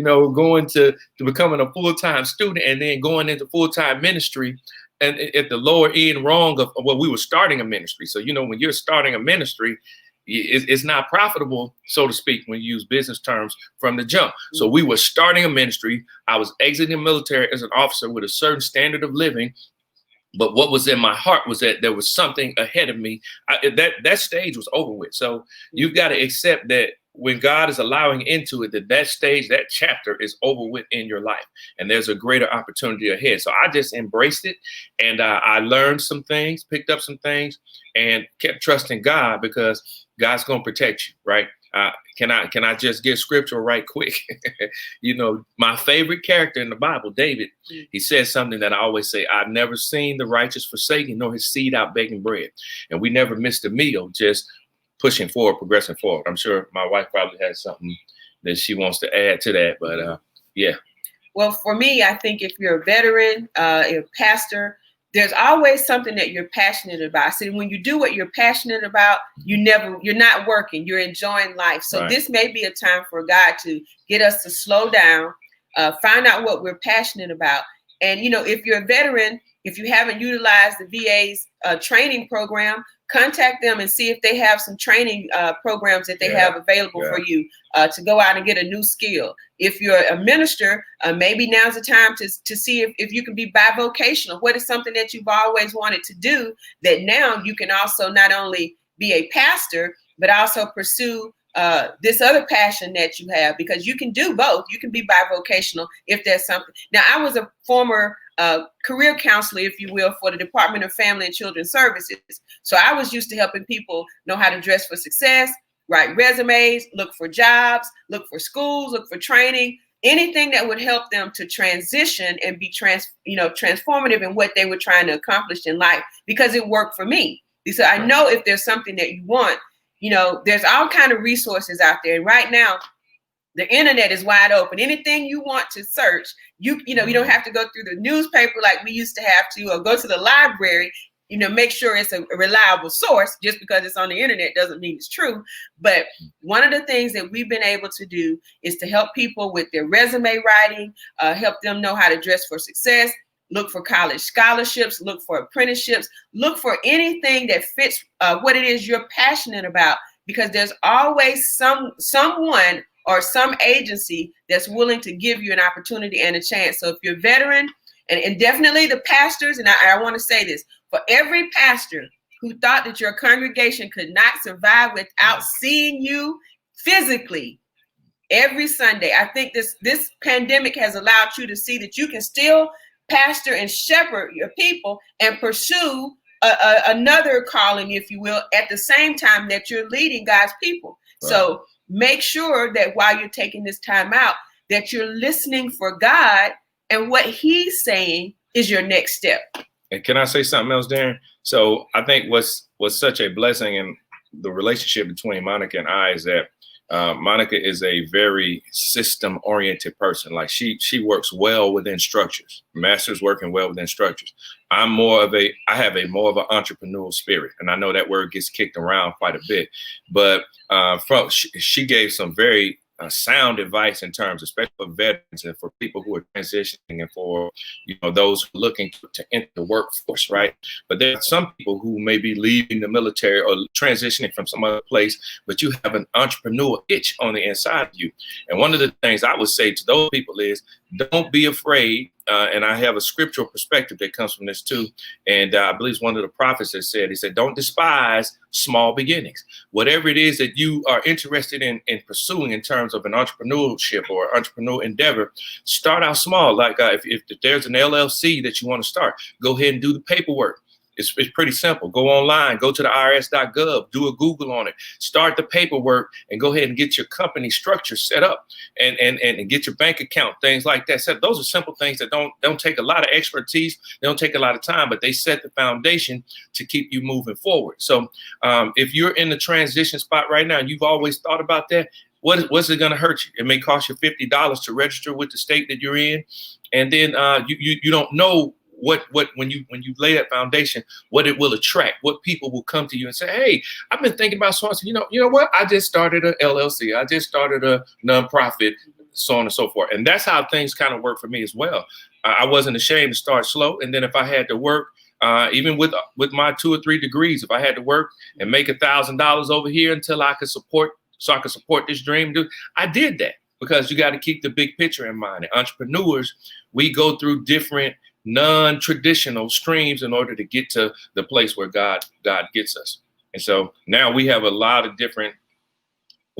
going to becoming a full-time student and then going into full-time ministry, and at the lower end wrong of, well, we were starting a ministry. So, when you're starting a ministry, it's not profitable, so to speak, when you use business terms from the jump. So we were starting a ministry. I was exiting the military as an officer with a certain standard of living. But what was in my heart was that there was something ahead of me. That stage was over with. So you've got to accept that when God is allowing into it, that stage, that chapter is over with in your life, and there's a greater opportunity ahead. So I just embraced it, and I learned some things, picked up some things, and kept trusting God, because God's going to protect you, right? Can I just get scripture right quick? My favorite character in the Bible, David, he says something that I always say: I've never seen the righteous forsaken, nor his seed out begging bread. And we never missed a meal, just pushing forward, progressing forward. I'm sure my wife probably has something that she wants to add to that, but yeah. Well, for me, I think if you're a veteran, a pastor, there's always something that you're passionate about. So when you do what you're passionate about, you're not working, you're enjoying life. So This may be a time for God to get us to slow down, find out what we're passionate about. And, if you're a veteran, if you haven't utilized the VA's training program, contact them and see if they have some training programs that they have available for you to go out and get a new skill. If you're a minister, maybe now's the time to see if you can be bivocational. What is something that you've always wanted to do that now you can also not only be a pastor, but also pursue this other passion that you have, because you can do both. You can be bivocational if there's something. Now, I was a former career counselor, if you will, for the Department of Family and Children Services. So I was used to helping people know how to dress for success, write resumes, look for jobs, look for schools, look for training, anything that would help them to transition and be transformative in what they were trying to accomplish in life, because it worked for me. So I know if there's something that you want, there's all kind of resources out there. And right now, the internet is wide open. Anything you want to search, you don't have to go through the newspaper like we used to have to, or go to the library. Make sure it's a reliable source. Just because it's on the internet doesn't mean it's true. But one of the things that we've been able to do is to help people with their resume writing, help them know how to dress for success, look for college scholarships, look for apprenticeships, look for anything that fits what it is you're passionate about, because there's always someone or some agency that's willing to give you an opportunity and a chance. So if you're a veteran, and definitely the pastors, and I want to say this, for every pastor who thought that your congregation could not survive without seeing you physically every Sunday, I think this pandemic has allowed you to see that you can still pastor and shepherd your people and pursue another calling, if you will, at the same time that you're leading God's people. Right. So make sure that while you're taking this time out, that you're listening for God, and what he's saying is your next step. And can I say something else, Darren? So I think what's such a blessing in the relationship between Monica and I is that Monica is a very system-oriented person. Like she works well within structures. Master's working well within structures. I have more of an entrepreneurial spirit, and I know that word gets kicked around quite a bit. But she gave some very sound advice in terms, especially for veterans and for people who are transitioning, and for those looking to enter the workforce, right? But there are some people who may be leaving the military or transitioning from some other place, but you have an entrepreneurial itch on the inside of you. And one of the things I would say to those people is, don't be afraid and I have a scriptural perspective that comes from this too. And I believe it's one of the prophets that said, he said, don't despise small beginnings. Whatever it is that you are interested in pursuing in terms of an entrepreneurship or entrepreneurial endeavor, start out small. Like if there's an LLC that you want to start, go ahead and do the paperwork. It's pretty simple. Go online, go to the IRS.gov, do a Google on it, start the paperwork, and go ahead and get your company structure set up and get your bank account, things like that. So those are simple things that don't take a lot of expertise. They don't take a lot of time, but they set the foundation to keep you moving forward. So if you're in the transition spot right now, and you've always thought about that, what's it going to hurt you? It may cost you $50 to register with the state that you're in. And then you don't know what when you lay that foundation, what it will attract, what people will come to you and say, hey, I've been thinking about so and so. You know what? I just started a LLC. I just started a nonprofit, so on and so forth. And that's how things kind of work for me as well. I wasn't ashamed to start slow. And then if I had to work, even with my 2 or 3 degrees, if I had to work and make $1,000 over here until I could support this dream, I did that, because you got to keep the big picture in mind. And entrepreneurs, we go through different non-traditional streams in order to get to the place where God gets us. And so now we have a lot of different,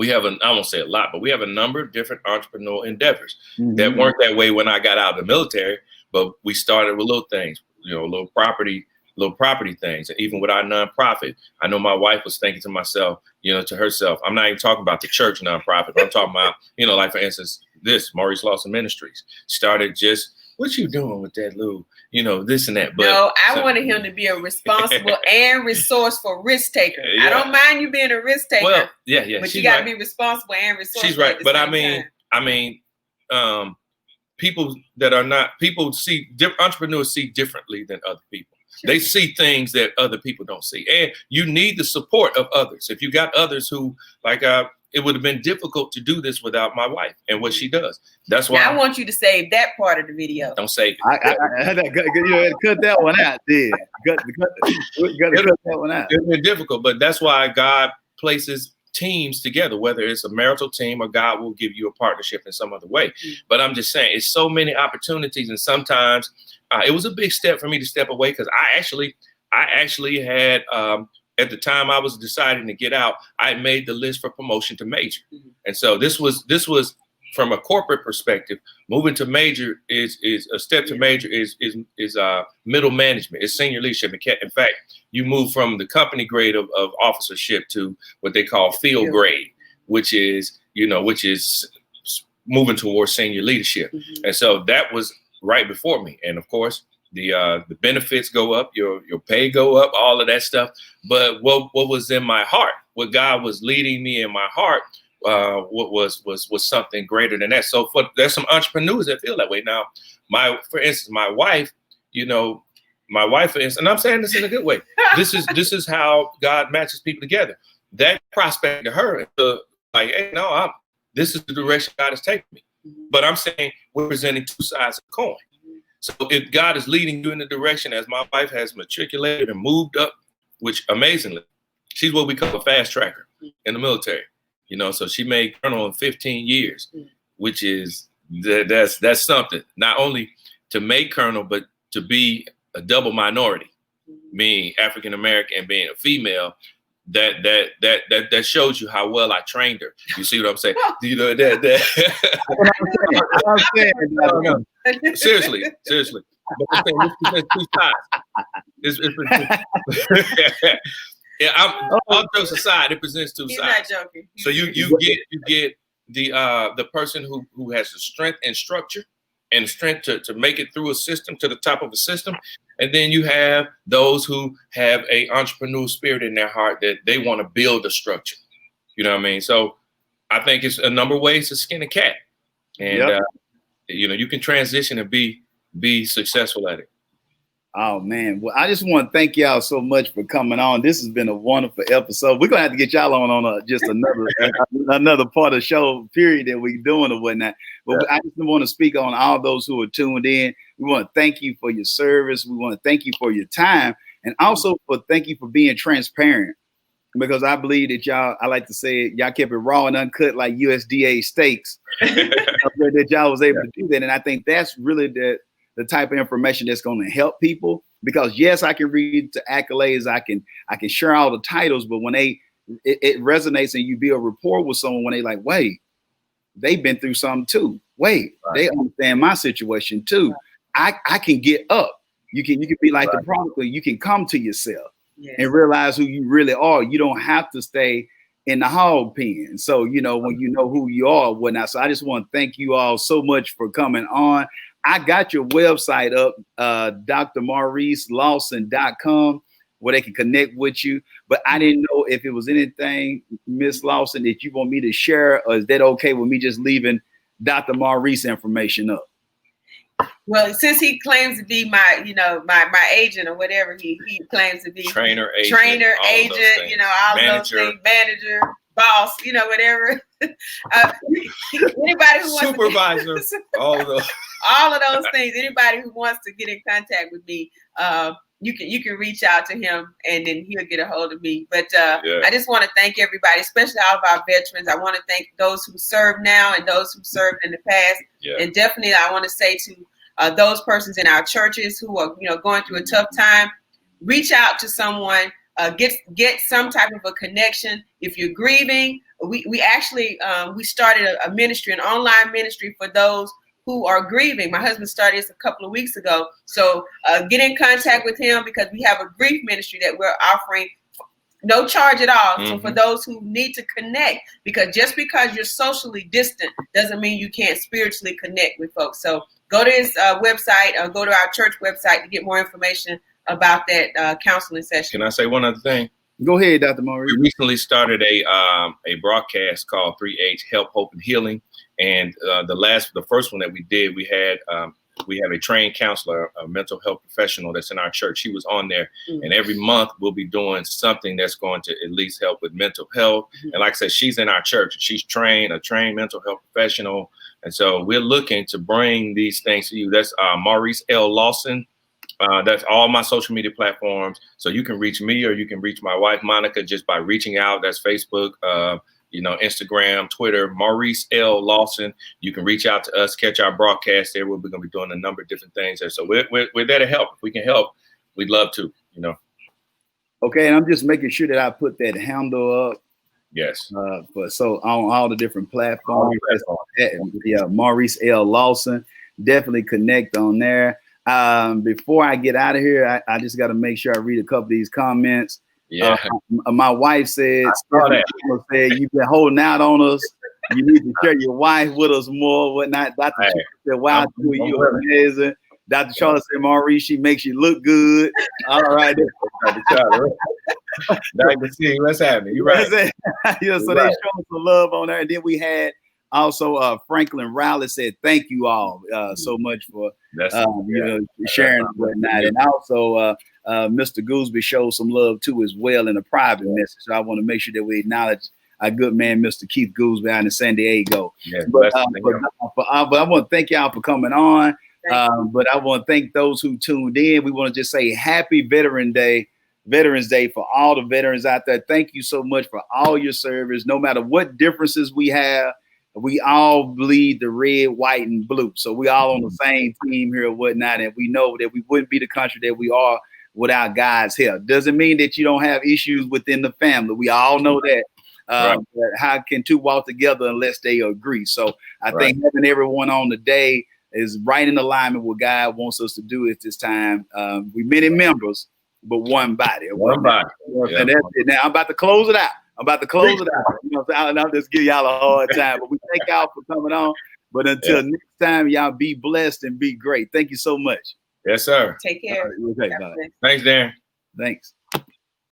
I won't say a lot, but we have a number of different entrepreneurial endeavors that weren't that way when I got out of the military, but we started with little things, little property things. And even with our nonprofit, I know my wife was thinking to myself, to herself, I'm not even talking about the church nonprofit, but I'm talking about, like for instance, this Maurice Lawson Ministries started just, what you doing with that little, this and that. But no, I wanted him to be a responsible and resourceful risk taker. Yeah. I don't mind you being a risk taker. Well, yeah. But you got to be responsible and resourceful. She's right. But I mean, entrepreneurs see differently than other people. Sure. They see things that other people don't see. And you need the support of others. If you got others who, like, it would have been difficult to do this without my wife and what she does. That's why I want you to save that part of the video. Don't save it. I had to cut that one out. Yeah, got to cut that one out. It's been difficult, but that's why God places teams together, whether it's a marital team or God will give you a partnership in some other way. But I'm just saying, it's so many opportunities, and sometimes it was a big step for me to step away, because I actually had. At the time I was deciding to get out, I made the list for promotion to major. And so this was from a corporate perspective. Moving to major is a step to major is middle management. It's senior leadership. In fact, you move from the company grade of officership to what they call field grade, which is moving towards senior leadership. And so that was right before me. And of course, the benefits go up, your pay go up, all of that stuff. But what was in my heart, what God was leading me in my heart, what was something greater than that. So there's some entrepreneurs that feel that way. Now, for instance, my wife, for instance, and I'm saying this in a good way. This is how God matches people together. That prospect to her, like, hey, no, this is the direction God has taken me. But I'm saying we're presenting two sides of the coin. So if God is leading you in the direction, as my wife has matriculated and moved up, which amazingly, she's what we call a fast tracker in the military. So she made colonel in 15 years, which is that's something. Not only to make colonel, but to be a double minority, being African American and being a female. That shows you how well I trained her. You see what I'm saying? Seriously. But I'm saying this presents two sides. All jokes aside, it presents two sides. Not joking. So you get the person who has the strength and structure and strength to make it through a system, to the top of a system. And then you have those who have a entrepreneurial spirit in their heart that they want to build a structure. You know what I mean? So I think it's a number of ways to skin a cat. And, you can transition and be successful at it. Oh, man. Well, I just want to thank y'all so much for coming on. This has been a wonderful episode. We're going to have to get y'all on just another part of the show, period, that we're doing or whatnot. But I just want to speak on all those who are tuned in. We want to thank you for your service. We want to thank you for your time. And also thank you for being transparent. Because I believe that I like to say, y'all kept it raw and uncut like USDA steaks. That y'all was able to do that. And I think that's really the type of information that's going to help people. Because yes, I can read the accolades, I can share all the titles, but when it resonates and you build rapport with someone when they like, wait, they've been through something too. Wait, they understand my situation too. I can get up. You can be like the prodigal. You can come to yourself and realize who you really are. You don't have to stay in the hog pen. So, you know, when you know who you are, whatnot. So I just want to thank you all so much for coming on. I got your website up, drmauricelawson.com, where they can connect with you. But I didn't know if it was anything, Miss Lawson, that you want me to share, or is that okay with me just leaving Dr. Maurice information up? Well, since he claims to be my, you know, my agent or whatever he claims to be, trainer, agent, you know, all manager, those things, manager, boss, you know, whatever. Anybody who wants supervisor, all of those things. Anybody who wants to get in contact with me, you can reach out to him, and then he'll get a hold of me. But I just want to thank everybody, especially all of our veterans. I want to thank those who serve now and those who served in the past. And definitely, I want to say to those persons in our churches who are, you know, going through a tough time, reach out to someone, get some type of a connection. If you're grieving, we actually we started a ministry, an online ministry for those who are grieving. My husband started this a couple of weeks ago. So get in contact with him, because we have a grief ministry that we're offering no charge at all. So for those who need to connect, because just because you're socially distant doesn't mean you can't spiritually connect with folks. So go to his website, or go to our church website to get more information about that counseling session. Can I say one other thing? Go ahead, Dr. Maurice. We recently started a broadcast called 3H, Help, Hope, and Healing. And the first one that we did, we have a trained counselor, a mental health professional that's in our church. He was on there, and every month we'll be doing something that's going to at least help with mental health. And like I said, she's in our church. She's a trained mental health professional. And so we're looking to bring these things to you. That's Maurice L. Lawson. That's all my social media platforms. So you can reach me, or you can reach my wife, Monica, just by reaching out. That's Facebook, Instagram, Twitter, Maurice L. Lawson. You can reach out to us, catch our broadcast there. We're going to be doing a number of different things there. So we're there to help. If we can help, we'd love to, you know. Okay, and I'm just making sure that I put that handle up. Yes. So on all the different platforms. Maurice L. Lawson. Definitely connect on there. Before I get out of here, I just got to make sure I read a couple of these comments. Yeah. My wife said, you've been holding out on us. You need to share your wife with us more, whatnot. Dr. said, wow, you're amazing. Dr. Charlotte said, Maurice, she makes you look good. All right. Dr. C, what's happening? You're right. So they showed some love on there. And then we had also Franklin Rowley said, thank you all so much for sharing and whatnot. And also Mr. Gooseby showed some love too as well in a private message. So I want to make sure that we acknowledge our good man, Mr. Keith Gooseby out in San Diego. But I want to thank y'all for coming on. But I want to thank those who tuned in. We want to just say happy Veterans Day for all the veterans out there. Thank you so much for all your service. No matter what differences we have, we all bleed the red, white, and blue. So we all on the same team here and whatnot. And we know that we wouldn't be the country that we are without God's help. Doesn't mean that you don't have issues within the family. We all know that. But how can two walk together unless they agree? So I think having everyone on the day is right in alignment with what God wants us to do at this time. We many members, but one body. One body. And that's it. Now I'm about to close it out. You know, I'll just give y'all a hard time. But we thank y'all for coming on. But until next time, y'all be blessed and be great. Thank you so much. Yes, sir. Take care. Right, thanks, Darren. Thanks.